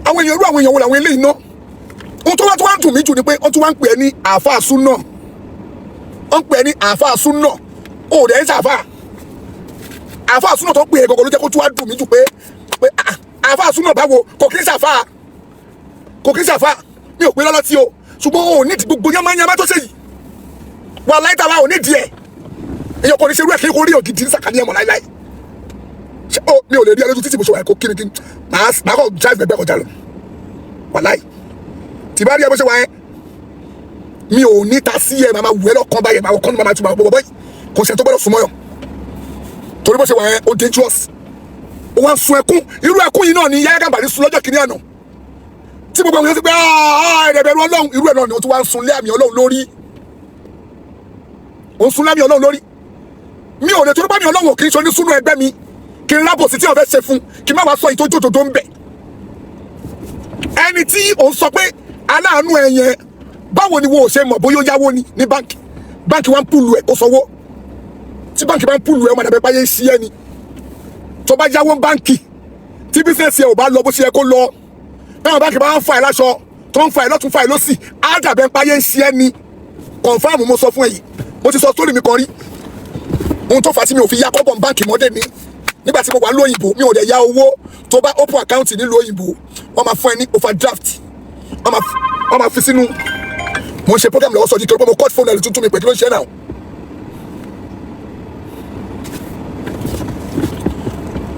àwọn èèyàn irú àwọn èèyàn wo làwọn eléyìí ná ohun tó wá ń dùn mí jù ni pé wọ́n tún wá ń pè é ní àáfàá súnà wọ́n ń pè é ní àáfàá súnà ó dẹ̀ ń ṣàfàá àáfàá súnà tó ń pè é gọ́gọ́ ló jẹ́ kó tún wá dùn mí jù pé àáfàá súnà báwo kò kí ń ṣàfàá mi ò pé lọ́lọ́tí o ṣùgbọ́n o ò ní gbogbo yamayama tó ṣe yìí wà láìta wa ò ní díẹ̀ èèyàn kò ní ṣe irú ẹ̀ kí kò rí ògidì ní sàkàdí ẹ̀mọ́ láíláí mi ò lè rí ẹlẹ́jú títí mo ṣe wà kó kíni màá kọ́ drive gbẹgbẹ́ kọjá lọ wà láì tí bá rí ẹ bó ṣe wà yẹn mi ò ní ta sí ẹ màmá wù ẹ lọ́kàn báyẹn màá kọ́ ní màmá tún máa bọ̀ bọ́yì kò ṣe tó gbọ́dọ̀ súnmọ́ yàn torí bó ṣe wà yẹn ó dangerous ó wá ń sun ẹkún irú ẹkún yìí náà ni Yahya Gambari sun lọ́jọ́ kìíní àná tí gbogbo àwọn yẹn ti pé ẹ̀ẹ́dẹ̀bẹ̀rù Ọlọ́run irú ẹ̀ náà ni ó tún wá ń sun lé àmì Ọlọ́run lórí ó ń sun lé àmì Ọlọ́run lórí mi ò lè torí bá mi Ọlọ́run kì í ṣe onísùnú ẹgbẹ́ mi kí n lábò sí tí wọ́n fẹ́ ṣe fún kí n má wá sọ ìtọ́jú òdòdó ń bẹ̀ ẹni tí òun sọ pé aláàánú ẹ yẹn báwo ni wo ò ṣe mọ̀ bóyá ó yáwó ni ní báńkì wa ń pùlù ẹ̀ kó sanwó tí báńkì bá ń pùlù ẹ̀ ọmọ àdàbẹ̀ báyé ṣí ẹ ni tó bá yáwó báńkì tí bísíǹsì ẹ ò bá lọ bó ṣe yẹ kó lọ táwọn báńkì bá ń fa ẹ láṣọ tó ń fa ẹ lọ́tún fa ẹ lọ́sì àdàbẹ̀ báyé ṣí ẹ ni kọ̀ǹfàmù mo sọ fún ẹ yìí mo ti sọ sórí mi kan rí ohun tó fà á tí mi ò fi yá kọ́bọ̀n báńkì mọ́dé ni nígbà tí mo wà lóyìnbó mi ò dẹ̀ yá owó tó bá open account nílùú òyìnbó wọ́n máa fún ẹ ní overdraft wọ́n máa fi sínú mo ń ṣe program lọ́wọ́ sọ́jí torí pé mo cut phone ẹ̀rù tuntun mi pé kí ló ń ṣe náà.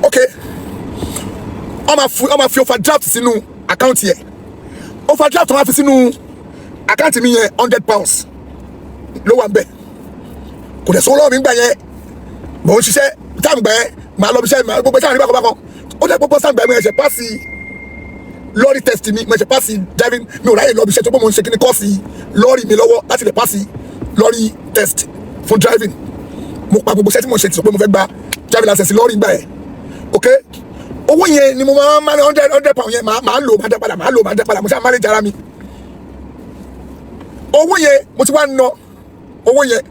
ok wọ́n máa fi overdraft sínú account yẹn overdraft wọ́n máa fi sínú account mi yẹn £100 ló wà ń bẹ̀ kò dẹ̀ sọ lọ́wọ́ mi gbà yẹn mò ń ṣiṣẹ́ táàmù gbà yẹn màá lọ bí iṣẹ́ màá gbogbo iṣẹ́ àríbá kan ó jẹ́ gbogbo sáà gbà mí ẹ̀ṣẹ̀ pàṣẹ lọ́ọ̀rì test mi ẹ̀ṣẹ̀ pàṣẹ driving mi ò ráyè lọ bí iṣẹ́ tó bọ́ mo ń ṣe kí ni kọ́ọ̀sì lọ́ọ̀rì mi lọ́wọ́ láti lè pàṣẹ lọ́ọ̀rì test fún driving mo pa gbogbo iṣẹ́ tí mo ṣe ti sọ pé mo fẹ́ gba driving license lọ́ọ̀rì gbà yẹn ok owó yẹn ni mo máa ń manage £100 yẹn màá lò máa dẹ́ padà mo ṣáà manage ara mi owó yẹn mo ti wá ná owó yẹn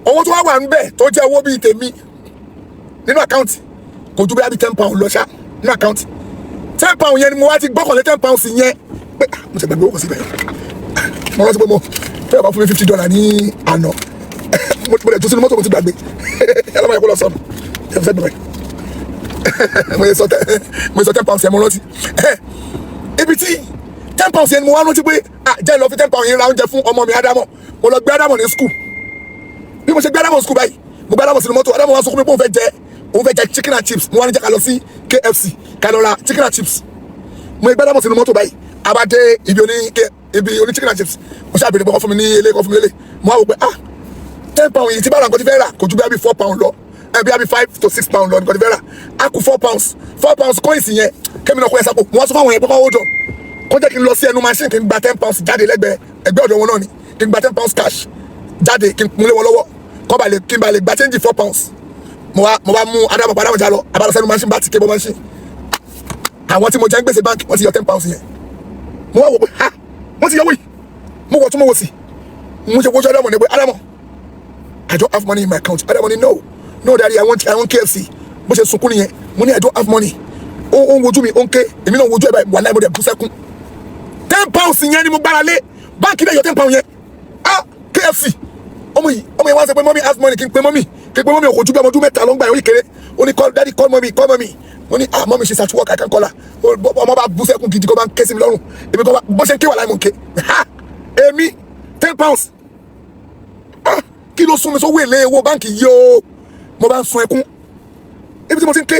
owó tó wá wà ń bẹ̀ tó jẹ́ owó bíi tèmi nínú àkáǹtì kò ju bí i £10 lọ ṣá nínú àkáǹtì £10 yẹn ni mo wá ti gbọ́kànlé £10 yẹn pé mo ṣe gbàgbé owó kò síbẹ̀ mo rántí pé mo fẹ́ bá fún mi $50 ní àná mo lè tún sínú mọ́tò mo ti gbàgbé ẹlọ́mọ yẹn kó lọ sọnù ẹ fẹ́ bẹ̀rẹ̀ mo yẹ sọ £10 yẹn mo rántí ibi tí £10 yẹn ni mo wá rántí pé jẹ́ lọ fi £10 yẹn ra oúnjẹ fún ọmọ mi Ádámọ̀ mo lọ gbé Ádámọ̀ ní skul bí mo ṣe gbé Ádámọ̀ skul báyìí mo gbé Ádámọ̀ sínú mọ́tò Ádámọ̀ wá sọ pé òun fẹ́ jẹ chicken and chips mo wá ní jẹ́ ká lọ sí KFC ká lọ ra chicken and chips mo gbé Ádámọ̀ sínú mọ́tò báyìí abadé ibi oní chicken and chips mo ṣáà bèrè bọ́ fún mi ní ilé kan fún mi lélẹ̀ mo wá wò pé £10 yìí tí bá ra nǹkan tí fẹ́ rà kò ju bí £4 lọ bí £5 to £6 lọ nǹkan tí fẹ́ rà á kù £4 coins yẹn kẹ́mi náà kó ẹ sápò mo wá sọ fún àwọn yẹn pé kọ́ hold on kó jẹ́ kí n lọ sí ẹnu machine kí n gba £10 jáde ẹgbẹ́ ọ̀dọ̀ wọn náà ni kí n gba £10 cash jáde kí n múlé wọn lọ́wọ́ kí n bá lè gba change £4 mo wá mú Adamu jà lọ abalọ sẹ́nu machine bá ti kébọ machine àwọn tí mo jẹ́ ń gbèsè báńkì wọ́n ti yọ £10 yẹn mo wá wò pé ha wọ́n ti yọ wí mo wọ̀ tún mo wò sí mo ṣe wojú Adamu ní pé Adamu I don't have money in my account Adamu ní no daddy I want KFC bó ṣe sunkún nìyẹn mo ní I don't have money ó ń wojú mi ó ń ké èmi náà wojú ẹ̀ báyìí wà láì mo dẹ̀ bú sẹ́kún £10 yẹn ni mo gbára lé báńkì náà yọ £10 yẹn KFC ọmọ yẹn wá sọ pé mommy has money kí n pe mommy òkòjú bí ọmọ ọdún mẹ́ta ló ń gbà yẹn ó yí kéré ó ní daddy call mommy mo ní mommy she's at work I can't call her ọmọ bá bú sẹ́kún gidi kó bá ń ké sí mi lọ́rùn èmi kọ́ bó ṣe ń ké wà láì mo ń ké èmi £10 kí ló sún mi sówó èlé owó báńkì yìí o mo bá ń sun ẹkún ibi tí mo ti ń ké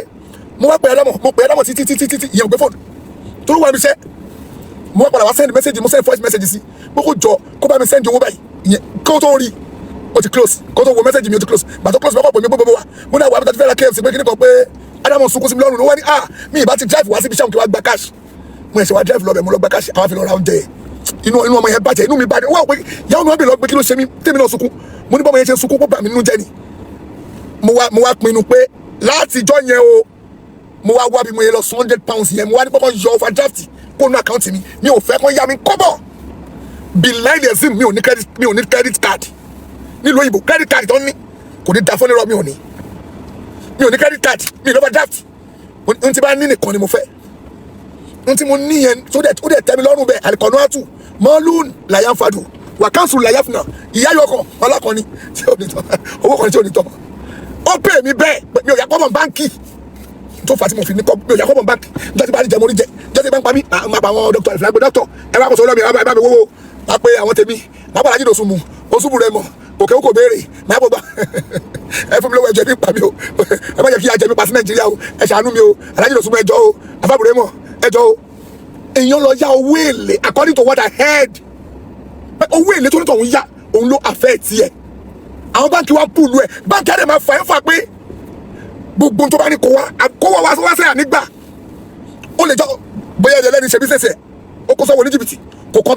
mo wá pè Adamu títí ìyẹn ò gbé fóònù tó wà mí iṣẹ́ mo wá padà wá send message mo send voice message sí pé kó jọ kó bá mi send owó báyìí ìyẹn kó tó rí o ti close kó tó wo message mi o ti close gbàtọ́ close bá pọ̀ pé mi gbogbo wa mo ní àwọn àbúrò fẹ́ ra KFC pé kí ni kan pé Adamu sunkún sí mi lọ́rùn ló wá ní mi ìbá ti drive wá síbi iṣẹ́ òun kí wá gba cash mo ẹ̀ṣẹ̀ wá drive lọ bẹ̀ mo lọ gba cash àwọn àfi lọ ra oúnjẹ inú ọmọ yẹn bàjẹ́ inú mi bàjẹ́ wọ́n pé yàwó mi wá bẹ̀ lọ pé kí ló ṣe mí tèmi náà sunkún mo ní bọ́mọ yẹn ṣe sunkún kó bà mí nínú jẹ́ ni mo wá pinnu pé látijọ́ yẹn o mo wá bí mo yẹ lọ £100 yẹn mo wá ní kọ́kọ́ yọ overdraft kó nú àkáǹtì mi ò fẹ́ kó yá mi kọ́bọ̀ bilayi ẹ̀sìn mi ò ní credit card nílùú òyìnbó credit card tó ní kò ní da fún nírọ̀ mi ò ní credit card mi ò ní overdraft n ti bá ní nìkan ni mo fẹ́ n ti mo ní yẹn ó dẹ̀ tẹ́ mi lọ́rùn bẹ́ẹ̀ àlìkọ́nù àtù mọ́lún làyànfàdù wàkàǹsù làyàfùnà ìyá yọkàn ọlákọ̀ọ́ni tí ò ní tọ́ owó kan tí ò ní tọ́ ó pè mí bẹ́ẹ̀ mi ò yà kọ́mọ̀ báńkì tó fà tí mo fi ní kọ́ mi ò yà kọ́mọ̀ báńkì jọ́sí bá ní jẹ́ mo rí jẹ́ jọ́sí bá ń pa mí máa pa àwọn dókítà ìfìlà gbé dókítà ẹ bá kó sọ lọ́mí ẹ bá mi wówó máa pe àwọn tèmi máa bàlájì lòsùn mu oṣùbù rẹ mọ̀ òkè òkò béèrè máa bọ̀ bá ẹ fún mi lówó ẹ̀jẹ̀ mi pa mi o ẹ má jẹ́ kí ajẹ́ mi pa sí Nàìjíríà o ẹ ṣàánú mi o alájì lòsùn mu ẹjọ́ o afábùrẹ́ mọ̀ ẹjọ́ o èèyàn lọ yá owó èlé according to what I heard owó èlé tó ní tọ̀hún yá òun ló àfẹ́ tiẹ̀ àwọn báńkì wa pùlù ẹ̀ báńkì á dẹ̀ máa fà ẹ́ fà pé gbogbo tó bá ní kó wá sẹ́yà nígbà ó lè jọ bóyá ẹ̀jẹ̀ lẹ́ni ṣe bísẹ̀sì ẹ̀ ó kó sọ́wọ́ ní jìbìtì kò kọ́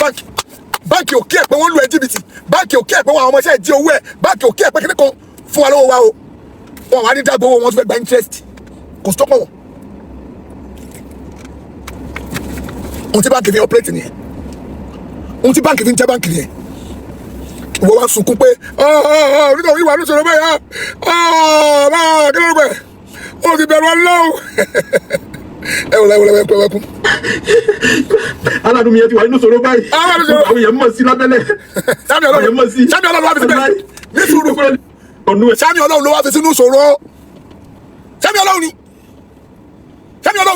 báńkì ò kí ẹ̀ pé wọ́n lu ẹ̀ jìbìtì báńkì ò kí ẹ̀ pé wọ́n àwọn ọmọọṣẹ́ jí owó ẹ̀ báńkì ò kí ẹ̀ pé kíní kan fún wa lọ́wọ́ wa o wọn wà ní dàgbò owó wọn tó fẹ́ gba interest kò sí tọ́kọ̀ wọn. ohun tí báńkì fi operate nìyẹn ohun tí báńkì fi ń jẹ́ báńkì nìyẹn ìwọ wa sunkún pé nítorí ìwà lóṣèlú bẹ́ẹ̀ máa kí ló rú bẹ́ẹ̀ ó ti bẹ̀rù ọlọ́run ẹwẹkún. aládùn mi yẹn ti wà nínú sọ̀rọ̀ báyìí àwọn èèyàn mọ̀ sí lábẹ́lẹ̀ sami ọlọ́run ló wá fi síbẹ̀ ní sùúrù sami ọlọ́run ló wá fi sínú sọ̀rọ̀ sami ọlọ́run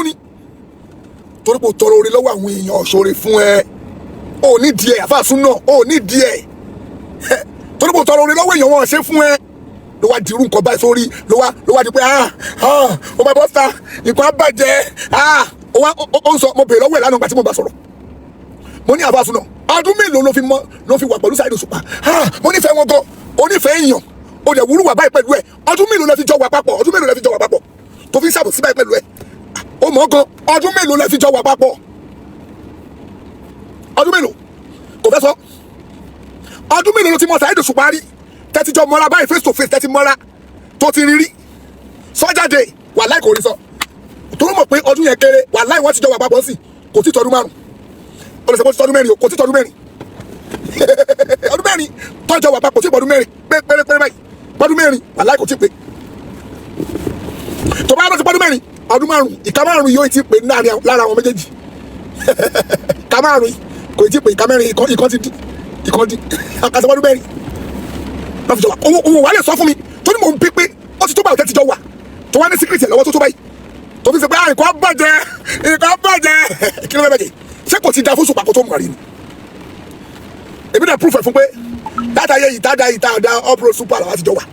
ni torí pé o tọrọ orí lọ́wọ́ àwọn èèyàn ọ̀ṣọ́rẹ́ fún ẹ ò ní díẹ̀ àfàsùn náà ò ní díẹ̀ torí pé o tọrọ orí lọ́wọ́ èèyàn wọn ṣe fún ẹ ló wá di irú nǹkan báyìí sórí ló wá di pé ó bá bọ́sà nǹkan á bàjẹ́ ó ń sọ mo bèèrè lọ́wọ́ ẹ̀ lánàá nígbà tí mo bá sọ̀rọ̀ mo ní àbá súná ọdún mélòó ló fi wà pẹ̀lú Saheed Òṣùpá mo nífẹ̀ẹ́ wọn gan onífẹ̀ẹ́ èèyàn ó dẹ̀ wúrú wà báyìí pẹ̀lú ẹ̀ ọdún mélòó lẹ fi jọ wà papọ̀ tó fi ń sàbòsí báyìí pẹ̀lú ẹ̀ ó mọ̀ gan ọdún mélòó lẹ fi jọ wà papọ̀ ọdún mélòó kò fẹ́ sọ ọdún mélòó ló ti mọ Saheed Òṣùpá rí tẹ́tí jọ mọ́ra báyìí face to face tẹ́tí mọ́ra tó ti rírí sọ́jáde wàláì kò rí sọ tó ló mọ̀ pé ọdún yẹn kéré wàláì wọ́n ti jọ wà papọ̀ sí kò tí tọdún márùn ó lè sọ pé tọdún mẹ́rin kò tí tọdún mẹ́rin ọdún mẹ́rin tọ́jọ́ wà papọ̀ sí ọdún mẹ́rin pérépéré báyìí ọdún mẹ́rin wàláì kò tí pé tó bá rántí ọdún mẹ́rin ọdún márùn ìka márùn yóò ti pè lára àwọn méjèèjì ìka márùn kò tí pè ìka mẹ́rin ìkan ti àkàtà ọdún mẹ́rin lọ́fi jọ wà òun wà lè sọ fún mi tó ní mò ń pí pé ó ti tó báyìí tẹ́tí jọ wà tó wá ní síkírìtì ẹ̀ lọ́wọ́ tó báyìí tó fi ṣe pé nǹkan bàjẹ́ kí ló fẹ́ bàjẹ́ ṣé kò ti da fún Òṣùpá kó tó mọ̀ rí ni èmi náà proof ẹ̀ fún pé dáadáa yẹ ìta ọ̀pọ̀ super làwọn ti jọ wà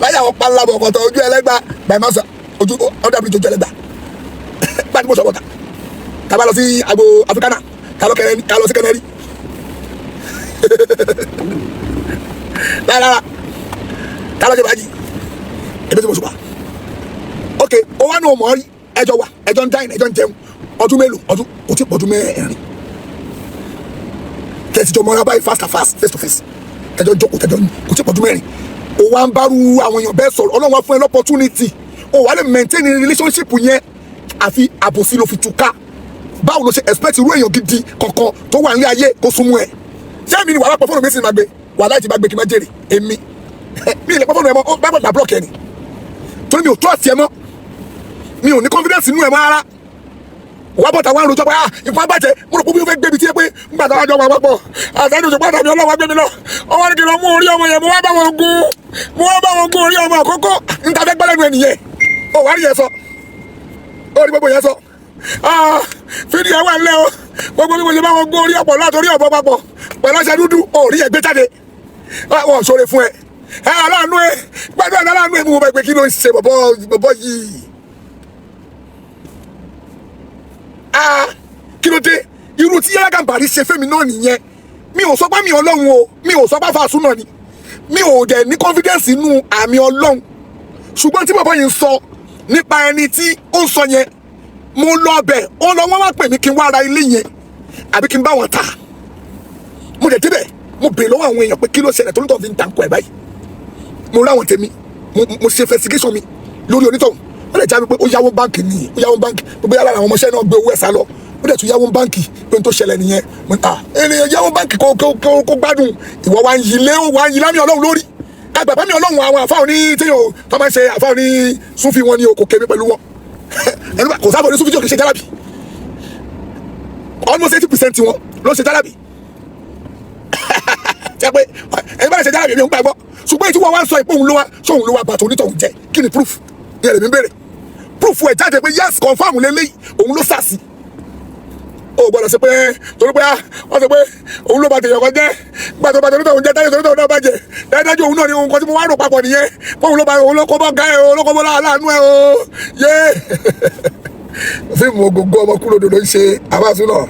láyé àwọn panlábọ̀ ọ̀kọ̀tọ̀ ojú ẹlẹ́gbà bàì máa sọ ojú ọ̀dà bíi ojú ẹlẹ́gbà gbàdúgbò sọ̀rọ̀ ta tàbá lọ sí agbo Africana ká lọ sí kẹnẹrí lára ká lọ sí bàájì ebi tí mo Òṣùpá ok ó wá ní òmò rí ẹjọ́ wà ẹjọ́ ń dáìn ẹjọ́ ń jẹun ọdún mélòó ọdún kò tí pọ̀ ọdún mẹ́rin tẹ̀síjọ́ mọ́ra báyìí face to face tẹ̀jọ́ jókòó tẹ̀jọ́ kò tí pọ̀ ọdún mẹ́rin o wa ń bárú àwọn èèyàn bẹ́ẹ̀ sọ̀rọ̀ Ọlọ́run wá fún ẹ l'opportunity o wà lè maintain relationship yẹn àfi àbòsí ló fi túká báwo ló ṣe expect irú èèyàn gidi kankan tó wà nílé ayé kó súnmọ́ ẹ ṣé mi ni wàhálà pọ̀ fóònù mi sì máa gbé wàhálà ìtì máa gbé kí n máa jèrè èmi mi ì lè pọ̀ fóònù ẹ mọ́ ó bá bọ̀ block ẹ ni torí mi ò trust ẹ mọ́ mi ò ní confidence inú ẹ mọ́ rárá wà bọ̀tà wà ń rojọ́ pé nǹkan bàjẹ́ mo rò pé bí ó fẹ́ gbé mi tí ẹ pé nígbà táwọn àjọ wà pọ̀ àtàlù òṣùpá àtàbí ọlọ́wà gbé mi lọ ọwọ́ ní kí n lọ mú orí ọmọ yẹn mo wá bá wọn gun orí ọmọ àkọ́kọ́ níta fẹ́ gbẹ́lẹ́nu ẹ nìyẹn ó wà á rí yẹn sọ ó rí gbogbo yẹn sọ fídíò wà nílẹ̀ o gbogbo bí mo ṣe bá wọn gun orí ọ̀pọ̀ látòrí ọ̀pọ̀ papọ̀ pẹ̀lú ọṣẹ dúdú ó rí ẹgbẹ́ jáde wọn ṣoore fún ẹ aláàánú ẹ gbàdúrà aláàánú ẹ mú mo bá gbé kí ló ń ṣe bọ̀bọ̀ yìí kí ló dé irú tí Yahya Gambari ṣe fẹ́mi náà nìyẹn mi ò sọ pé mi Ọlọ́run o mi ò sọ pé fàásù náà ni mi ò dẹ̀ ní confidence inú àmì Ọlọ́run ṣùgbọ́n tí bàbá yìí ń sọ nípa ẹni tí ó ń sọ yẹn mo lọ bẹ̀ ó lọ wọ́n wá pè mí kí n wá ra ilé yẹn àbí kí n bá wọn ta mo dẹ̀ débẹ̀ mo bèèrè lọ́wọ́ àwọn èèyàn pé kí ló ṣẹlẹ̀ tó ń tọ́ fi ń tankọ ẹ̀ báyìí mo rí àwọn tèmi mo ṣe investigation mi lórí onítọ̀hún wọ́n lè já mi pé ó yáwó báǹkì nìyí ó yáwó báǹkì gbogbo yàrá àwọn ọmọọṣẹ́ náà gbé owó ẹ̀ sá lọ ó dẹ̀ tún yáwó báǹkì pé n tó ṣẹlẹ̀ nìyẹn ènìyàn yáwó báǹkì kó gbádùn ìwọ wa ń yí lé wa ń yí lámì Ọlọ́run lórí àgbàbá mi Ọlọ́run àwọn àfáà ní téèyàn tó máa ń ṣe àfáà ní súnfì wọn ni o kò kémi pẹ̀lú wọn kò sábà ní súnfì tí o kì í ṣe jálàbì almost 80% wọn ló ṣe jálàbì jẹ́ pé ẹni bá ṣe jálàbì mi ò ń gbàgbọ́ ṣùgbọ́n tí wọ́n wá ń sọ ìpé òun ló wá bàtà onítọ̀hún jẹ́ kí ni proof ní ẹ̀rẹ̀ mi bèrè proof ẹ̀ jáde pé yes confam lélẹ́yìí òun ló sàsì ó gbọ́dọ̀ sí pé torí pé wọ́n sọ pé òun ló bá tèèyàn kan jẹ́ gbà tó bá tèèyàn kan jẹ́ táyé torí tóun náà bá jẹ dájú òun náà ni ohun kan tí mo wá rò papọ̀ nìyẹn pé òun ló kó bọ́ ga ẹ̀ o ló kó bọ́ láàánú ẹ̀ o yé fíìmù Ògógó ọmọ kúrò dòdò ń ṣe àbáṣú náà.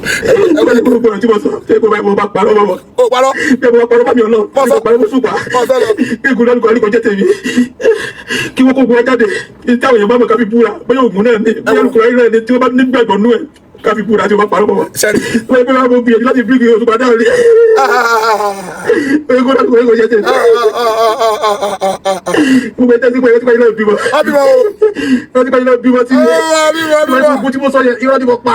ẹgbẹ́ ní gbogbo ọ̀rọ̀ tí mo sọ ṣé kò bá mo bá parọ́ mọ́ wọn. ó parọ́. bí mo bá parọ́ bá mi ọ̀nà bí mo parọ́ mo sùn pa. kí ìgúnlẹ̀ nìkan ní kò jẹ́ tèmi kí wọ́n kó gun ẹ jáde táwọn èèyàn bá mọ̀ ká fi búra bóyá ògùn náà ní bí alukóra yìí náà ní tí wọ́n bá nígbàgbọ́ nú ẹ̀ ká fi búra tí wọ́n bá parọ́ mọ́ wọn. wọ́n gbé wọn gbìyànjú láti bí kí oṣù padà rí. ìgúnlẹ̀ nìkan ní kò jẹ́ tèmi. gbogbo ẹ̀ tẹ́sí pé ẹ̀ ti pàjẹ́ náà bímọ. ẹ̀ ti pàjẹ́ náà bímọ tí mo sọ yẹn irọ́ ni mo pa.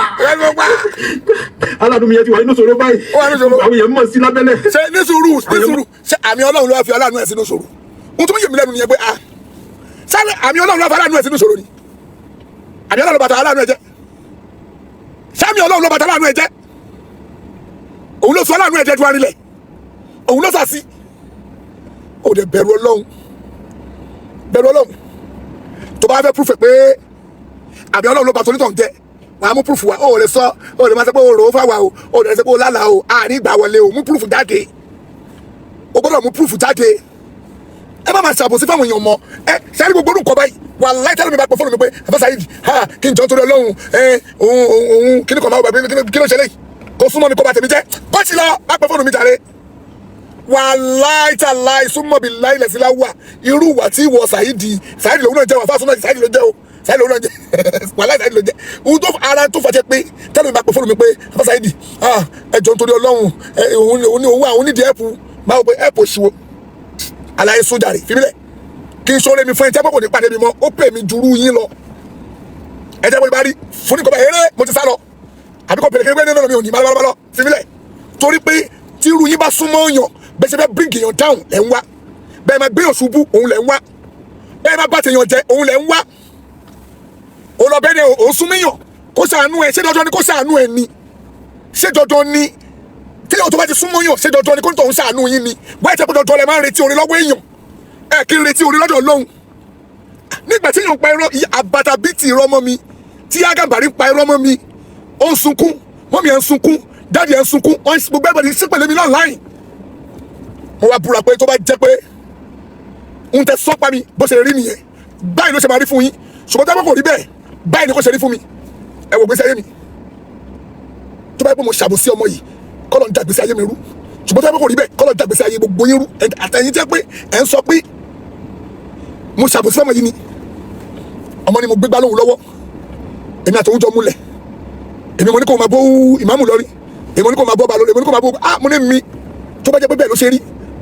aládùn mi yẹn ti wà nínú ṣòro báyìí àwọn èèyàn mọ̀ sí lábẹ́lẹ̀. ṣe ní sùúrù ṣe àmì Ọlọ́run ló wá fi aláàánú ẹ̀ sínú ṣòro ohun tó ń yè mí lẹ́nu nìyẹn pé sáré àmì Ọlọ́run ló wá fi aláàánú ẹ̀ sínú ṣòro ni àmì Ọlọ́run ló bàtà aláàánú ẹ̀ jẹ́ sàmì Ọlọ́run ló bàtà aláàánú ẹ̀ jẹ́ òun ló sọ aláàánú ẹ̀ jẹ́ ju arinlẹ̀ òun ló sàsí ó dẹ̀ bẹ̀rù Ọlọ́run tó bá fẹ́ proof pé àmì Ọlọ́run ló bàtà onítọ̀ jẹ́ wàá mú proof wa ó lè sọ ó lè máa sọ pé ó rò ó fáwa ó lè sọ pé ó lálàá o àárín ìgbà wọlé o mú proof jáde o gbọ́dọ̀ mú proof jáde ẹ má máa ṣàbòsí fáwọn èèyàn mọ ẹ sáré gbogbo orúkọ báyìí wà láì tẹ́lẹ̀ mi bá pọ̀ fóònù mi pé Saheed kí n jọ torí Ọlọ́run òun kí ni kò máa wà kí ló ṣẹlẹ̀ kó súnmọ́ mi kó bá tèmi jẹ́ kó sì lọ bá pọ̀ fóònù mi jàre wà láì tà láì súnmọ́ bí láì lẹ̀ sí láwà irú wà tí wọ Saheed lòun náà jẹ́ wà fásúnà Saheed ló jẹ́ o Saheed lòun náà jẹ́ wàhálà Saheed ló jẹ́ ohun tó ara tó fàjẹ́ pé tẹ́lẹ̀ mi bá pọ̀ fóònù mi pé Saheed ẹ jọ torí Ọlọ́run òun àwọn onídìí ẹ̀pù máa wọ pé ẹ̀pù òṣìwò àlàyé sójà rè fìmílẹ̀ kí n sọ̀rọ̀ mi fún ẹ tẹ́pọ̀ kò ní pàdé mi mọ́ ó pè mí juru yín lọ ẹ jẹ́ bó ti bá rí fún ní kọ́ bá eré mo ti sá lọ àbíkọ́ pèlè kékeré nínú mi ò ní bá lọ fìmílẹ̀ torí pé tí irú yín bá súnmọ́ yàn bẹ́ẹ̀ ṣe fẹ́ bring yàn down lẹ̀ ń wá bẹ́ẹ̀ máa gbé yàn ṣubú òun lẹ̀ ń wá bẹ́ẹ̀ máa bá tèèyàn jẹ òun lẹ̀ ń wá ó lọ bẹ́ẹ̀ ni òun súnmọ́ yàn kó ṣàánú ẹ ṣé dandan ni kó ṣàánú ẹ ni ṣé dandan ni tí yóò tó bá ti súnmọ́ yàn ṣé dandan ni kó ń tọ̀ ń ṣàánú yín ni báyìí tẹ́ pé dandan lẹ máa ń retí orí lọ́wọ́ èèyàn ẹ kí n retí orí lọ́dọ̀ Ọlọ́run nígbà tí yàn ń pa irọ́ àbàtà bíi ti irọ́ mọ́ mi tí Yahya Gambari ń pa irọ́ mọ́ mi ó ń sunkún mọ́mí ẹ̀ ń sunkún dáàdì ẹ̀ ń sunkún gbogbo ẹgbẹ́ ní sípèlè mi online mo wá búra pé tó bá jẹ́ pé ń tẹ sọ́pá mi bó ṣe rí nìyẹn báyìí ló ṣe máa rí fún yín ṣùgbọ́n tó bá kò rí bẹ́ẹ̀ báyìí ni kò ṣe rí fún mi ẹ wò gbèsè ayé mi tó bá yẹ pé mo ṣàbòsí ọmọ yìí kọ́lọ̀ ń da gbèsè ayé mi rú ṣùgbọ́n tó bá kò rí bẹ́ẹ̀ kọ́lọ̀ ń da gbèsè ayé gbogbo yín rú àtẹ̀yìn jẹ́ pé ẹ̀ ń sọ pé mo ṣàbòsí ọmọ yìí ni ọmọ ni mo gbégbá lóhùn lọ́wọ́ èmi àtòwújọ múlẹ̀ èmi mo ní kó máa bó ìmáàmù lọ́rí èmi mo ní kó máa bó ọba lórí èmi ní kó máa bó mo ní mi tó bá jẹ́ pé bẹ́ẹ̀ ló ṣe rí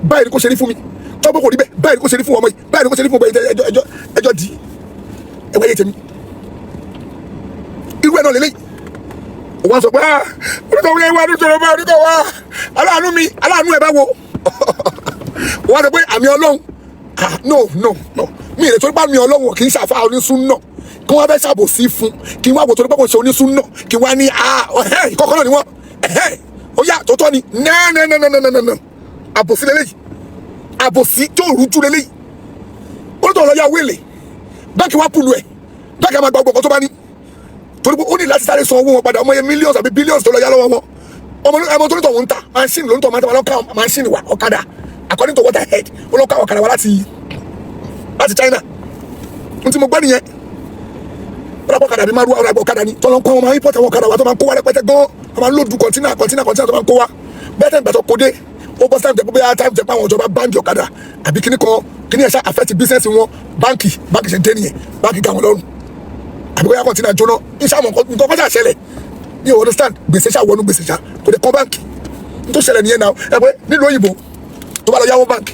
báyìí ni kò ṣe rí fún mi tó bá kò rí bẹ́ẹ̀ báyìí ni kò ṣe rí fún ọmọ yìí báyìí ni kò ṣe rí fún ọmọ yìí ẹjọ́ di ẹwà yé tèmi irú ẹ̀ náà lélẹ́yìí wọ́n sọ pé orúkọ wíwá wá nítorí ọba orúkọ wá aláàánú mi aláàánú ẹ̀ bá wo wọ́n sọ pé àmì ọlọ́run no mi ì lè torí pé àmì ọlọ́run kì í ṣàfà onísùn náà kí wọ́n fẹ́ ṣàbòsí fún kí wọ́n àbòtò nípa kò ṣe onísùn náà kí wọ́n á ní kọ́kọ́ náà ni wọ́n ó yà tó tọ́ ni nẹ́ẹ̀nẹ́ẹ̀nẹ́ẹ̀nẹ́ẹ̀nẹ́ àbòsí lélẹ́yìí àbòsí tó rújú lélẹ́yìí olùtọ̀ lọ́ọ́ yà wíìlì báńkì wá pùlù ẹ̀ báńkì á máa gba ọgbọ̀n tó bá ní torí pé ó ní láti sáré san owó wọn padà ọmọ yẹn millions àbí billions tó lọ yá lọ́wọ́ wọn ọmọ tó ní tọ̀ wọ́n ń ta machine ló ń tọ̀ máa ń tọ̀ lọ́ka machine wa ọ̀kadà according to what I heard ó lọ́ka ọ̀kadà wa láti China n tí mo gbọ́ nìyẹn ọ̀rọ̀ ọ̀kadà bí márùn ọ̀rọ̀ ọ̀kadà ni tọ́lọ́ ń kọ́ wọn máa ń import àwọn ọ̀kadà wa tó máa ń kó wa rẹpẹtẹ gan wọ́n máa ń lòdù kọ̀ntínà tó máa ń kó wa bẹ́ẹ̀ tẹ̀ ń gbàtọ̀ kódé ó bọ́ sáà jẹ́pẹ́ bẹ́ẹ̀ táìmù jẹ́pẹ́ àwọn ìjọba báńkì ọ̀kadà àbí kíní ẹ̀ṣá affect business wọn báńkì ṣe ń dé nìyẹn báńkì gà wọn lọ́rùn àbí bóyá kọ̀ntínà jóná ìṣàmọ̀ nǹkan kọ́jà ṣẹlẹ̀ ní o understand gbèsè ṣá wọnú gbèsè ṣá kò dé kọ́ báńkì tó ṣẹlẹ̀ nìyẹn náà ẹ pé nílùú òyìnbó tó bá lọ yáwó báńkì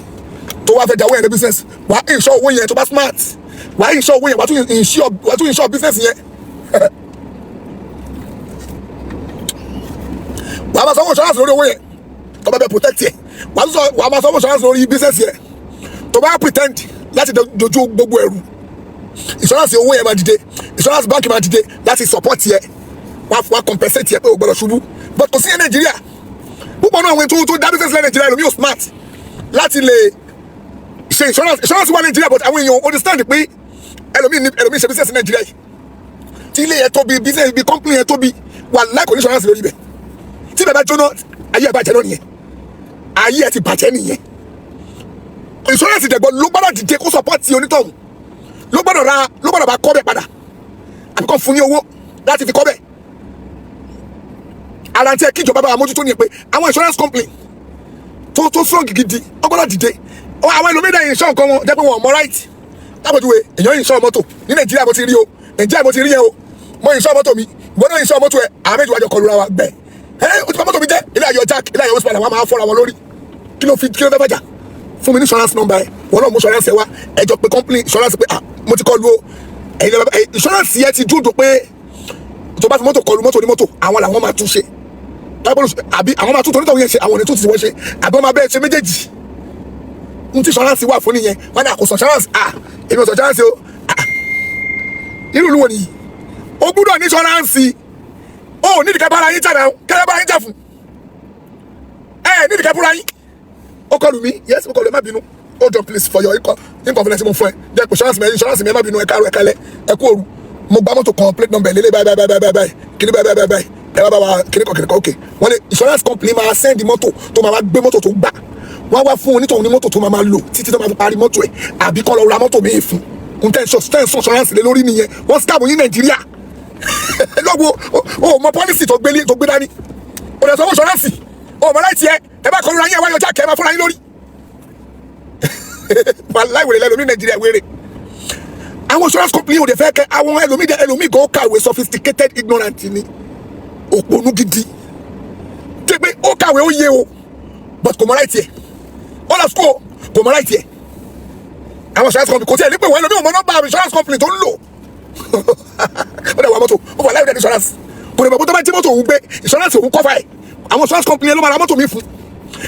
tó wá fẹ́ jáwó yẹn ní business wàá insure owó yẹn tó bá smart wàá insure owó yẹn wàá tún insure business yẹn wàá máa sanwó insurance lórí owó yẹn tó bá bẹ protect yẹ wàá máa sanwó insurance lórí business yẹn tó bá pretend láti dojú gbogbo ẹrù insurance owó yẹn máa dìde insurance bank máa dìde láti support yẹ wá compensate yẹ pé o gbọ́dọ̀ ṣubú but kò sí ní Nàìjíríà púpọ̀ náà àwọn tó dá business lẹ́ Nàìjíríà lómi ò smart láti lè ṣe insurance wà Nàìjíríà but àwọn èèyàn understand pé ẹlòmíì ṣe business ní Nàìjíríà yìí tí ilé yẹn tóbi business bí company yẹn tóbi wà láì kò ní insurance lórí bẹ̀ tí bẹ́ẹ̀ bá jóná ayé ẹ̀ bàjẹ́ náà nìyẹn ayé ẹ̀ ti bàjẹ́ nìyẹn insurance dẹ̀gbọ́n ló gbọ́dọ̀ dìde kó support ti onítọ̀hún ló gbọ́dọ̀ bá kọ́ bẹ̀ padà àbí kọ́ fún ní owó láti fi kọ́ bẹ̀ ara tí ẹ kíjọba bá wa mójútó ni pé àwọn insurance company tó strong gidi ó gbọ́dọ̀ dìde àwọn ẹlòmíràn insure nǹkan wọn jẹ́ pé wọn ò mọ right lápòjúwe èèyàn insure mọ́tò ní Nàìjíríà mo ti rí o Nàìjíríà mo ti rí yẹn o mo insure mọ́tò mi ìwọ náà insure mọ́tò ẹ àwọn méjì wájọ kọlu ra wa bẹ́ẹ̀ o ti pa mọ́tò mi jẹ́ ilé ayọ̀ jack ilé ayọ̀ hospital wọn máa fọ́ra wọn lórí kí ló fẹ́ fàjà fún mi ní insurance number ẹ wọn náà mú insurance ẹ wá ẹjọ pé company insurance pé mo ti kọlu o insurance yẹn ti dúdú pé tó bá fi mọ́tò kọlu mọ́tò ní mọ́tò àwọn làwọn máa tún ṣe àbí àwọn máa tún torí tọ̀hún yẹn ṣe àwọn ò ní tún ti wọ́n ṣe àbí wọ́n máa bẹ́ẹ̀ ṣe méjèèjì n tí insurance wà fún nìyẹn wọn ní àkóso insurance èmi ò sọ insurance o irú ìlú wo nìyí o gbúdọ̀ ní insurance o nídìí ká bára yín jà náà kẹ́lẹ́ bára yín jà fún nídìí ká búra yín ó kọlù mí yes ó kọlù ẹ má bínú hold on please for your inconvenience mo fún ẹ jẹ́ pé insurance mi ẹ má bínú ẹ káàárọ̀ ẹ kálẹ́ ẹ kú òru mo gba mọ́tò kan plate number lélẹ̀ báyìí kìíní báyìí ẹ bá wa kìíní kan ok wọ́n ní insurance company máa send mọ́tò tó máa gbé mọ́tò tó gbà wọ́n wá fún onítọ̀hún ní mọ́tò tó máa lò títí tó máa fi parí mọ́tò ẹ̀ àbí kọ́ lọ ra mọ́tò míì fún un tẹ́ǹsọ̀ insurance lé lórí nìyẹn wọ́n scam yín Nàìjíríà lọ́gbọ́ o mọ policy tó gbé dání o lè sọ fún insurance o mọ láì tiẹ̀ ẹ bá kọlu ra yín ẹ wá yọjá kẹ́ ẹ máa fúnra yín lórí láìwèrè lẹ́lòmí Nàìjíríà wéré àwọn insurance company ò dẹ̀ fẹ́ kẹ́ àwọn ẹlòmí gan kàwé sophisticated ignorant ni òpònú gidi tẹ́ pé ó kàwé ó yé o but kò mọ láì tiẹ̀ all of school kò mọ láì tiẹ̀ àwọn insurance company kò tiẹ̀ ní pé wọ́n ẹlòmí ò mọ nọ́mbà insurance company tó ń lò ó dẹ̀ wà mọ́tò ó wà láì dẹ̀ insurance kò dẹ̀ bọ̀ tó bá jẹ́ mọ́tò òun gbé insurance òun cover ẹ̀ àwọn insurance company ló máa ra mọ́tò mi fún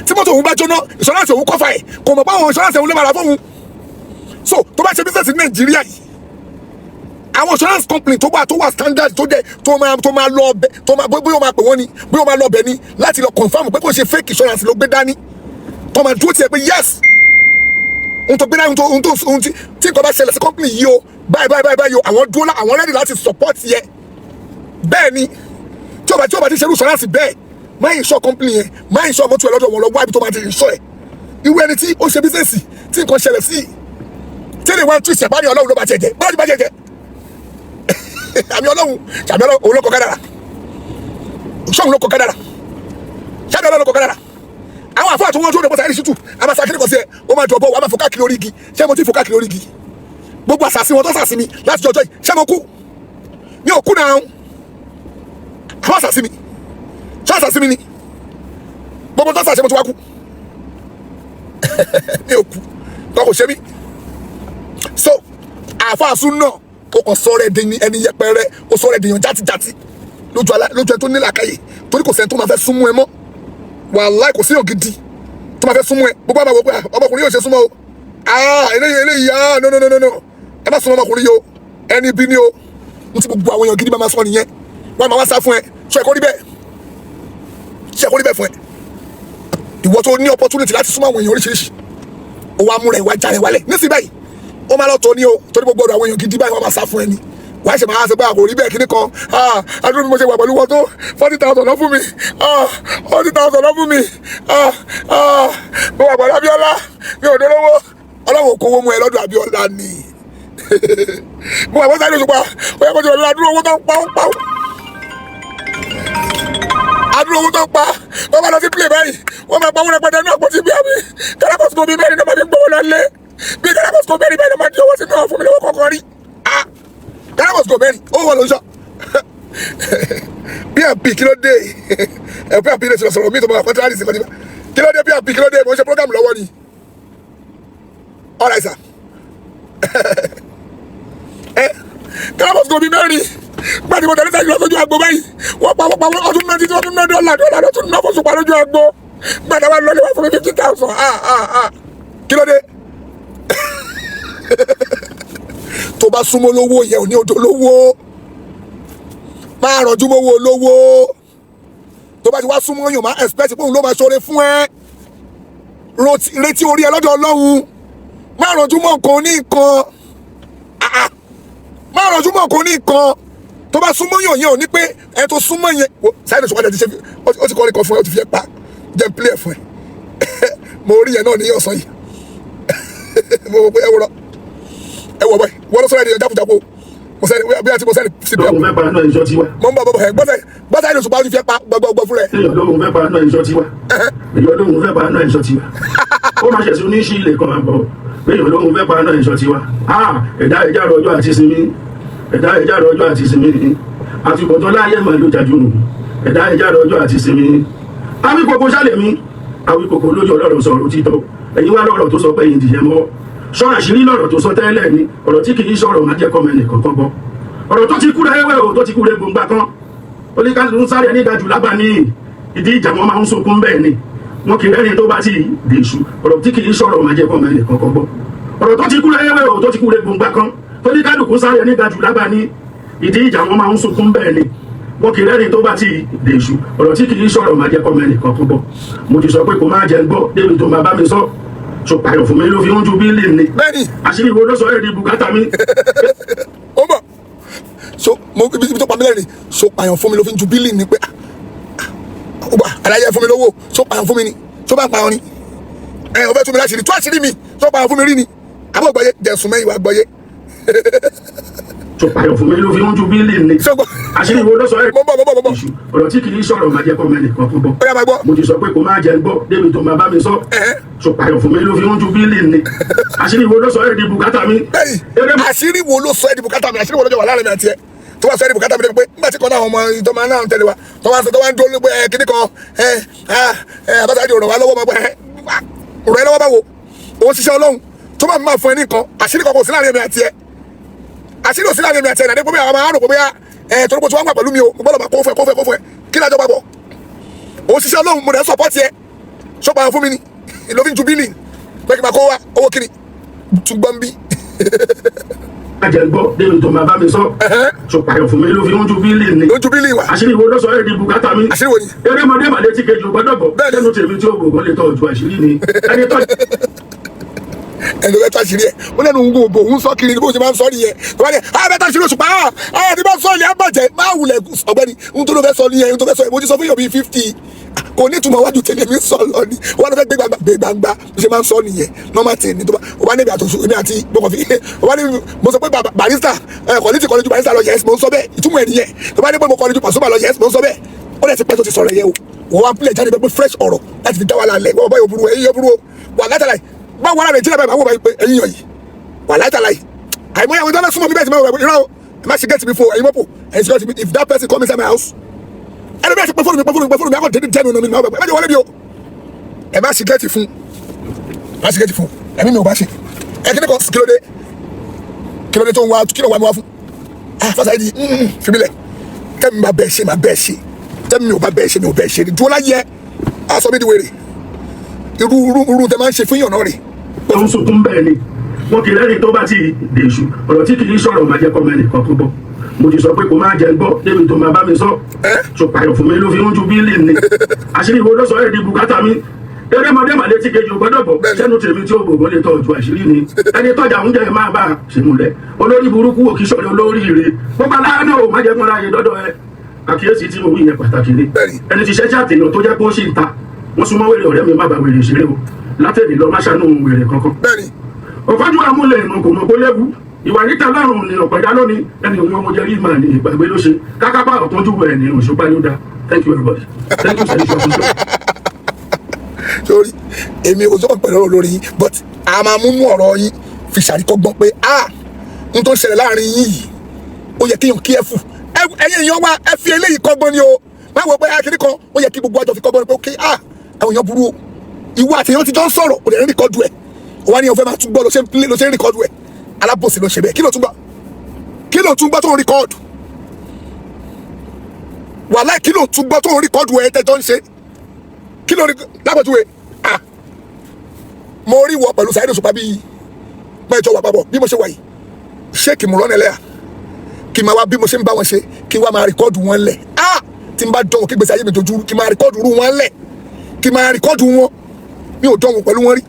tí mọ́tò òun bá jóná insurance òun cover ẹ̀ kò mọ̀ pé àwọn insurance òun ló máa ra fún òun so tó bá ṣe business ní Nàìjíríà yìí àwọn insurance company tó wà standard tó máa lọ ọbẹ̀ tó máa bóyá o máa pè wọ́n ni bóyá o máa lọ ọbẹ̀ ni láti lọ confirm pé kò ṣe fake insurance ló gbé dání tó máa dúró tiẹ̀ pé yes ohun tó gbé dání ohun tí nǹkan bá ṣẹlẹ̀ sí company yìí o báyìí o àwọn dúró àwọn ready láti support yẹ bẹ́ẹ̀ ni tí o bá ti ṣerú insurance bẹ́ẹ̀ máa insure company yẹn máa insure mọ́tò ẹ̀ lọ́dọ̀ wọn lọ wá ibi tó máa ti insure ẹ̀ irú ẹni tí ó ṣe business tí nǹkan ṣẹlẹ̀ sí tí èdè wọn tún ìṣẹ̀bárí Ọlọ́run ló bá jẹjẹ bọ́lá ti bá jẹjẹ àmì Ọlọ́run ṣàmì Ọlọ́run òun ló kọ kádàrá ṣọ́ọ̀hún ló kọ kádàrá ṣàmì Ọlọ́run ló kọ kádàrá àwọn àfáà tó wọ́n tó dẹ̀pọ̀ sáyẹ́rì ṣìtù àmàṣà kí ni kò sí ẹ̀ ó máa jọ bọ́ wàá máa fò káàkiri orí igi ṣé mo ti fò káàkiri orí igi gbogbo àṣàṣì wọn tó ṣàṣì mi láti jọjọ́ yìí ṣé mo kú mi ò kú náà àwọn àṣàṣì mi ṣé àṣàṣì mi ni gbogbo tó ṣàṣẹ mo ti wá kú mi ò kú tó kò ṣe mí so àfàṣù náà ó kàn sọ rẹ̀ dẹni ẹni yẹpẹrẹ ó sọ rẹ̀ dẹyàn játijàti lójú ẹ tó nílàkàyè torí kò sẹ́ni tó máa fẹ́ súnmọ́ ẹ mọ́ wàláì kò síyàn gidi tó máa fẹ́ súnmọ́ ẹ gbogbo àbàwọ̀ pé ọmọkùnrin yóò ṣe súnmọ́ o eléyìí no ẹ má súnmọ́ ọmọkùnrin yìí o ẹni bí ni o mo ti gbogbo àwọn èèyàn gidi máa sọ nìyẹn wọ́n máa wá sá fún ẹ ṣe ẹ̀kọ́ rí bẹ́ẹ̀ fún ẹ ìwọ tó ní opportunity láti súnmọ́ àwọn èèyàn oríṣiríṣi ó wá múra ìwà já rẹ̀ wálẹ̀ nísìnyí báyìí ó máa lọ tó ní o torí gbogbo ọ̀dọ̀ àwọn èèyàn gidi báyìí wọ́n máa sá fún ẹ ni wàá ṣe máa ṣe pé àkò rí bẹ́ẹ̀ kíní kan adúlọ́ bí mo ṣe wà pẹ̀lú wọn tó 40,000 lọ fún mi 40,000 lọ fún mi mo wà pẹ̀lú Abíọ́lá mi ò dolówó Ọlọ́run kò wó mu ẹ lọ́dọ̀ Abíọ́lá ni mo wà Saheed Òṣùpá ó yẹ kó jẹ́ ọ̀dọ́ adúlọ́ owó tó ń pa adúlọ́ owó tó ń pa wọ́n máa lọ sí play báyìí wọ́n máa pa owó rẹpẹtẹ ní àpótí bí àmì káràkọ́sì kò bí bẹ́ẹ̀ ni náà máa fi gbówó lọ lé bí káràkọ́sì kò bẹ́ẹ̀ ni bẹ́ẹ̀ ni máa di owó sínú àwọn fún mi lọ́wọ́ kọ̀ọ̀kan rí káràkọ́sì kò bẹ́ẹ̀ ni ó wọ̀ ló ń sọ PNP kí ló dé PNP lè sọ̀rọ̀ mí tó máa kọ́ńtà láti sèkọ́ni kí ló dé PNP kí ló dé mo ń ṣe program lọ́wọ́ ni all right sir káràkọ́sì kò bí mẹ́rin gbàdí mo tẹ̀lé Saheed lọ sójú agbo báyìí wọ́n pa ọdún náà títí ọdún náà dọ́là tó tún náà fún Òṣùpá lójú agbo gbàdá wa lọ́lẹ̀ wá fún mi 50,000 kí ló dé tó bá súnmọ́ lówó yẹ ò ní odò lówó máa rànjú mọ́wó lówó tó bá ti wá súnmọ́ yàn máa expect pé òun ló máa ṣoore fún ẹ retí orí ẹ lọ́dọ̀ Ọlọ́run máa rànjú mọ́ nǹkan ní nǹkan máa rànjú mọ́ nǹkan ní nǹkan tó bá súnmọ́ yàn yẹn ò ní pé ẹ tó súnmọ́ yẹn Saheed Òṣùpá ti ṣe ó ti kọ́ nìkan fún ẹ ó ti fi ẹ pa jẹ́ play ẹ̀ fún ẹ mo rí yẹn náà ní ọ̀sán yìí mo wọ pé ẹ wọ báyìí wọ́n lọ sọ́ra ẹni jápujápu mo sẹ́ni bí a ti mo sẹ́ni síbi lóhùn fẹ́ pa náà ìṣọ́ tiwa. mo ń bọ̀ ẹ̀ gbọ́dọ̀ Saheed Òṣùpá ti fi ẹ pa gbọgbọgbọ fúnra ẹ. èèyàn lóhùn fẹ́ pa náà ìṣọ́ tiwa. èèyàn lóhùn fẹ́ pa náà ìṣọ́ tiwa. ó máa ṣẹ̀sùn ní sílẹ̀ kan àbọ̀ èèyàn lóhùn fẹ́ pa náà ìṣọ́ tiwa. ẹ̀dá ẹja rọjò àti sinmi ẹ̀dá ẹja rọjò àti sinmi àtúbọ̀tán láyé máa ló jájú nù ẹ̀dá ẹja rọjò àti sinmi. awíkoko sálẹ̀ mi awíkoko lójú ọlọ́run sọ̀rọ̀ títọ́ ẹ̀yin wá lọ́rọ̀ tó sọ pé yìí dìyẹ mọ́ sọ àṣírí lọ́rọ̀ tó sọ tẹ́lẹ̀ ni ọ̀rọ̀ tí kì í sọ̀rọ̀ máa jẹ́ kọ́mọ ẹnìkan kan gbọ́ ọ̀rọ̀ tó ti kúrẹ́ ẹwẹ́ o tó ti kúrẹ́ gbòǹgbà kan oníkàlù ń sáré nígbàjú lábà ní ìdí ìjà wọn máa ń sunkún bẹ́ẹ̀ ni wọn kì í rẹ́rìn tó bá ti dèṣù ọ̀rọ̀ tí kì í sọ̀rọ̀ máa jẹ́ kọ́mọ ẹnìkan kan gbọ́ ọ̀rọ̀ tó ti kúrẹ́ ẹwẹ́ o tó ti kúrẹ́ gbòǹgbà kan oníkàlù ń sáré nígbàjú lábà ní ìdí ìjà wọn máa ń sunkún bẹ́ẹ̀ ni wọn kì í rẹ́rìn tó bá ti dèṣù ọ̀rọ̀ tí kì í sọ̀rọ̀ máa jẹ́ kọ́mọ ẹnìkan kan gbọ́ mo ti sọ pé kò máa jẹ gbọ́ débi tó máa bá mi sọ so payọ fún mi ló fi ń ju bílíọ̀nù ni. bẹ́ẹ̀ni àṣírí wo ló sọ ẹ́ di bùkátà mi. ó bọ̀ so mo ibi tó pa mí lẹ́rìn so payọ fún mi ló fi ń ju bílíọ̀nù ni pé ó gbà aláyẹ fún mi lówó so payọ fún mi ni so bá ń payọ ni ẹ ọbẹ̀ tún mi láti rí tó àṣírí mi so payọ fún mi rí ni àbọ̀ gbọ́yé jẹ̀sùn mẹ́yìn wá gbọ́yé. so payọ fún mi ló fi ń ju bílíọ̀nù ni. àṣírí wo ló sọ ẹ́. mo bọ̀ iṣu ọ̀rọ̀ tí kì í sọ̀rọ̀ máa jẹ́ kọ́ mẹ́rin kan fún bọ́. ó yá máa gbọ́. mo ti sọ pé kò máa jẹ gbọ́ débi tó máa bá mi sọ. so payọ fún mi ló fi ń ju bílíọ̀nù ni. àṣírí wo ló sọ ẹ́ di bùkátà mi. bẹ́ẹ̀ni àṣírí wo ló sọ ẹ́ di bùkátà mi àṣírí wo ló jọ wà láàrin mi àti ẹ tó wá sọ ẹ́ di bùkátà mi pé nígbà tí kan náà ọmọ ìjọba náà ń tẹ̀lé wa tó wá ń dúró pé kíní kan àbájáde ọ̀rọ̀ wa lọ́wọ́ máa pẹ́ ọ̀rọ̀ ẹ lọ́wọ́ báwo òun ṣiṣẹ́ Ọlọ́run tó máa fún ẹ nìkan àṣírí kan kò sí láàrin mi àti ẹ àṣírí ò sí láàrin mi àti ẹ nàdé pé àwọn máa rò pé torí pé tí wọ́n wà pẹ̀lú mi o mo gbọ́dọ̀ máa kó fún ẹ kí lájọ papọ̀ òun ṣiṣẹ́ Ọlọ́run mo dẹ̀ sọ́pọ́tì ẹ ṣọ́pàá fún mi ni ìlófin ju bílíìn pé kí n máa kó wá owó kiri túgbọ́n bí. ajẹ́ gbọ́ débi tó máa bá mi sọ so payọ fún mi ló fi ń ju bílíìn ni. ó ju bílíìn wa. àṣírí wo ló sọ ẹ́ di bùkátà mi. àṣírí wo ni. erémọdé màlẹ́ tí kejì ò gbọ́dọ̀ bọ̀ bẹ́ẹ̀ lẹ́nu tèmi tí ó gbogbo lè tọ́ ojú àṣírí ni ẹni tọ́ ẹni bẹ tàṣírí ẹ ó lẹnu ń gbogbo òun sọ kiri ní bó ṣe máa ń sọ nìyẹn tó bá ní bẹ tàṣírí Òṣùpá tí bá sọ ilé abàjẹ́ máa wulẹ̀ ọ̀gbẹ́ni ohun tó ló fẹ́ sọ nìyẹn ohun tó fẹ́ sọ yẹn mo ti sọ fún yàn bíi 50 kò ní ìtumọ̀ wájú tẹ̀lé mi sọ lọ ni wọn fẹ́ gbé gbangba bó ṣe máa ń sọ nìyẹn normal thing ni tó bá wà níbi àtúnṣe èmi àti gbọkàn fi wà ní mo sọ pé barista kọ́lẹ́tì kọ́lẹ́tì barista lọ yẹs mo ń sọ bẹ́ẹ̀ ìtumọ̀ ẹ̀ nìyẹn tó bá ní pé mo kọ́lẹ́tì Pasuma lọ yẹs mo ń sọ bẹ́ẹ̀ ó lẹ̀ ti pẹ́ tó ti sọ̀rọ̀ yẹn o wọ́n wá ń pílẹ̀ jáde pé fresh ọ̀rọ̀ láti fi dá wa lálẹ́ wọ́n bá yóò burú ẹ̀yìn yóò burú wà látàlá bá wàrà Nàìjíríà báyìí máa wò báyìí pé ẹ̀yìn yọ̀ yìí wà látàlá yìí àìmọye àwọn ìjọba súnmọ́ mi bẹ́ẹ̀ ti máa wọ̀ ìran ẹ má ṣe gẹ́tì mi fún ẹ̀yin mọ́pò and security, if that person come inside my house, and the person perform me, I got to tell you, no, I want you. And my security phone, I mean, no, I can't go kilo de to wa kilo wa mo fun first ID fi mi le tell me my best tell me my best mi o best ni do la ye aso mi di were irú te man ṣe fún yan na re o so tun be ni mo ki lẹ́rìí tó bá ti desu ọ̀rọ̀ tí kì í sọ̀rọ̀ ma jẹ́ ko me ni kan tó bọ̀ mo ti sọ pé kó má jẹ́ gbọ́ débi tó ma bá mi sọ so payo fún mi ló fi unju billion ni àṣírí wo ló sọ e di bùkátà mi eré mọdé màlẹ tí kejì ò gbọ́dọ̀ bọ̀ sẹ́nu tèmi tí ó gbogbo lè tọ́jú àṣírí ni ẹni tọ́jà ń jẹ máa bá a ṣèmúlẹ̀ olórí burúkú òkì sọ̀rọ̀ olórí ire gbogbo aláàánú ò má jẹ́ kó láàyè dọ́dọ̀ ẹ àkíyèsí tí mo wí yẹn pàtàkì ni ẹni tí ṣẹ́ṣẹ́ àtẹ̀yàn tó jẹ́ pé ó sì ń ta wọ́n súnmọ́ wèrè ọ̀rẹ́ mi má ba wèrè ṣeré o látẹ̀lé lọ má ṣàánú wèrè kankan. ọ̀fájú amúlẹ̀ ìmọ̀ kò mọ̀ kó léwu ìwà níta lọ́rùn ni ọ̀pẹ̀dá lónìí ẹni òun ọmọ jẹ́rí ìmọ̀ ní ìgbàgbé ló ṣe kákápá ọ̀tọ́jú ẹ̀ ní òṣùpá ló dá. Thank you everybody. Thank you sẹ́yìn sorry èmi ò sọ pẹ̀lú ọ̀rọ̀ lórí yín but a máa mú ọ̀rọ̀ yín fi ṣàríkọ́gbọ́n pé n tó ń ṣẹlẹ̀ láàrin yín yìí ó yẹ kí n kí ẹ fù ẹ̀yin èèyàn wa ẹ fi eléyìí kọ́gbọ́n ni o má wọ pé akíní kan ó yẹ kí gbogbo àjọ fi kọ́gbọ́n ni pé ok àwọn èèyàn burú o ìwọ àti èèyàn ti jọ ń sọ̀rọ̀ ò lè rí rìkọ́dù ẹ̀ ó wá ní ọ̀fẹ́ máa tún gbọ́ ló ṣe ń rìkọ́dù ẹ̀ alábòsí ló ṣe bẹ́ẹ̀ kí ló tún gbọ́ tó ń rìkọ́dù wàláì kí ló tún gbọ́ tó ń rìkọ́dù ẹ̀ tẹ́jọ́ ń ṣe kí ló rí lápẹ̀túwe mo rí wọ pẹ̀lú Saheed Òṣùpá bíi mẹ́jọ wà papọ̀ bí mo ṣe wà yìí ṣé kì í mú rọ́nà ẹlẹ́yà kí n máa wá bí mo ṣe ń bá wọn ṣe kí n wá máa rìkọ́dù wọn lẹ̀ tí n bá dánwò kí gbèsè ayé mi dojú kí n máa rìkọ́dù rú wọn lẹ̀ kí n máa rìkọ́dù wọn mi ò dánwò pẹ̀lú wọn rí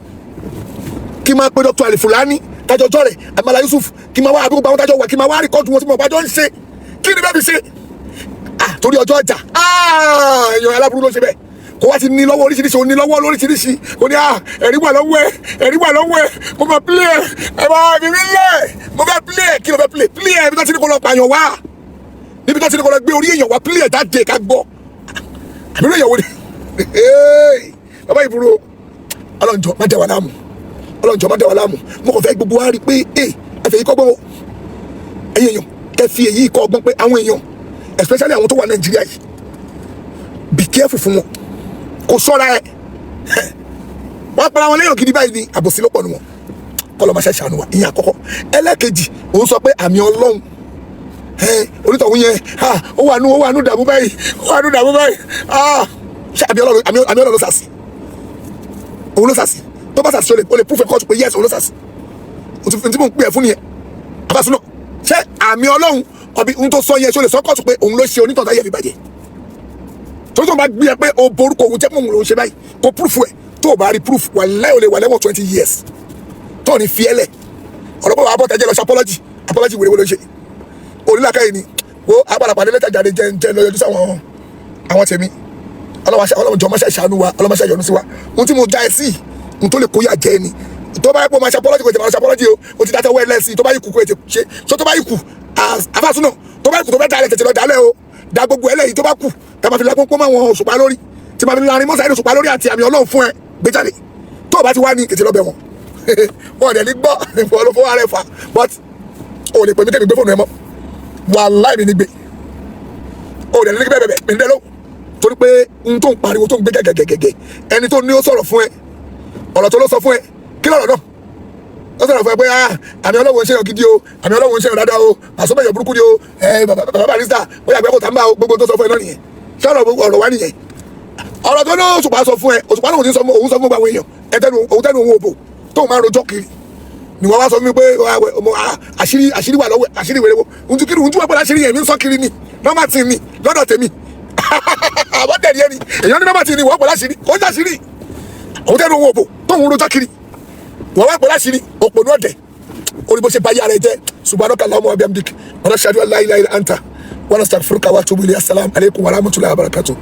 kí n máa pe Dr. Alifulani tajọjọ rẹ̀ Amala Yusuf kí n máa wá àbúrò bá wọn tajọ wà kí n máa wá rìkọ́dù wọn tí mo bá jọ ń ṣe kí ni bẹ́ẹ̀ fi ṣe torí ọjọ́ ọjà èèyàn aláburú ló ṣe bẹ́ẹ̀ kò wá ti ní lọ́wọ́ oríṣiríṣi òní lọ́wọ́ lóríṣiríṣi kò ní ẹ̀rí wà lọ́wọ́ ẹ̀ mo máa play ẹ̀ máa fi mí lẹ̀ mo fẹ́ play kí ló fẹ́ play ẹ̀ bí wọ́n ti ní kó lọ pààyàn wá níbi tó ti ní kó lọ gbé orí èèyàn wá play ẹ̀ jáde ká gbọ́ àbí lóye wo ni bàbá ìbúrò ọlọ́njọ́ má dẹ̀ wá láàmú mo kàn fẹ́ gbogbo wa rí i pé ẹ fẹ́ yí kọ́gbọ́n o ẹ̀yin èèyàn ẹ fi èyí kọ́ ọgbọ́n pé àwọn èèyàn especially àwọn tó wà Nàìjíríà yìí be careful fún wọn kò ṣọ́ra ẹ wọ́n para wọn lẹ́yìn gidi báyìí ní àbòsí lọ́pọ̀ ni wọn kọlọ máa ṣe ṣàánú wa ìyẹn àkọ́kọ́ ẹlẹ́kejì òun sọ pé àmì Ọlọ́run onítọ̀hún yẹn ó wà nù dààmú báyìí ṣé àmì Ọlọ́run ló sàsì òun ló sàsì tó bá sàsì ó lè proof court pé yes òun ló sàsì òtún tí mò ń pè ẹ́ fún nìyẹn àbásúná ṣé àmì Ọlọ́run ọbí ohun tó sọ yẹn ṣó lè sọ court pé òun ló ṣe onítọ̀hún ayé fi bàjẹ́ tó bá gbé ẹ pé o borúkọ òun jẹ́ pé òun ló ń ṣe báyìí kò proof ẹ̀ tó o bá rí proof wà lẹ́wọ̀n lè wà lẹ́wọ̀n 20 years tó o ní fi ẹ́ lẹ̀ ọ̀rọ̀ bọ́ wà á bọ̀ tẹ́jẹ́ lọ ṣe apology wèrè wọ́n ló ń ṣe onílàkà yìí ni wo abalapàdé lẹ́tà jáde jẹ́ lọ yọjú sáwọn àwọn tèmi ọlọ́wọ́n jọ máṣe ìṣàánú wa ọlọ́wọ́n máṣe ìyọnu sí wa ohun tí mo já ẹ sí ohun tó lè kóyà jẹ́ ni tó bá yẹ kó máa ṣe apology kò tẹ̀ máa ṣe apology o ti dájọ́ wẹ́ẹ́lẹ́ sí tó bá yìí kú kó ètè ṣe so tó bá yìí kú àfàsúnà tó bá yìí kú tó bá dalẹ̀ tètè lọ dalẹ̀ o da gbogbo ẹlẹ́yìí tó bá kù tá a máa fi lápò pọ́n máwọn Òṣùpá lórí tí máa fi láàrin mọ́sáyé Òṣùpá lórí àti àmì Ọlọ́run fún ẹ gbé jáde tó o bá ti wá ní kètè lọ́bẹ̀ wọn wọn ò dẹ̀ ní gbọ́ ìfọ̀ ló fọwọ́ rẹ̀ fà but o lè pè mí tẹ̀mí gbé fóònù ẹ mọ́ wàláì mi ní gbé o dẹ̀ ní gbé bẹ̀bẹ̀ mi ní dẹ́ ló torí pé n tó ń pariwo tó ń gbé gẹ́gẹ́gẹ́gẹ́ ẹni tó ní ó sọ̀rọ̀ fún ẹ ọ̀rọ̀ tó ló sọ fún ẹ kí lọ́rọ̀ náà ó sọ̀rọ̀ fún ẹ pé àmì Ọlọ́run ṣe yàn gidi o àmì Ọlọ́run ṣe yàn dáadáa o àsọ̀bẹ̀yàn burúkú ni o bàbá Barrister ó yàgbẹ́ kò tá ń bá gbogbo tó sọ fún ẹ náà nìyẹn ṣọ́ọ̀rọ̀ ọ̀rọ̀ wá nìyẹn ọ̀rọ̀ tó ní Òṣùpá sọ fún ẹ Òṣùpá náà òun sọ fún gbogbo àwọn èèyàn òun tẹnu òun òbò tóun máa ń rojọ́ kiri ni wọ́n wá sọ fún mi pé àṣírí wà lọ́wọ́ àṣírí wèrè wo ohun tí wọ́n pẹ́ láṣírí yẹn mi ń sọ kiri ni nọ́mà tì ní lọ́dọ̀ tèmi àbọ̀ tẹ̀lé ẹni èèyàn ní nọ́mà tì ní wọ́n pẹ́ láṣírí kò ń ṣàṣírí òun tẹnu òun òbò tóun rojọ́ kiri wọ́n wá pẹ́ láṣírí òpò ní ọ̀dẹ̀ orí bó ṣe bá yára ẹ jẹ́ subhanaka Allahumma wa bihamdik wa nashhadu an la ilaha illa anta wa nastaghfiruka wa atubu ilayk assalamu alaikum wa rahmatullahi wa barakatuh.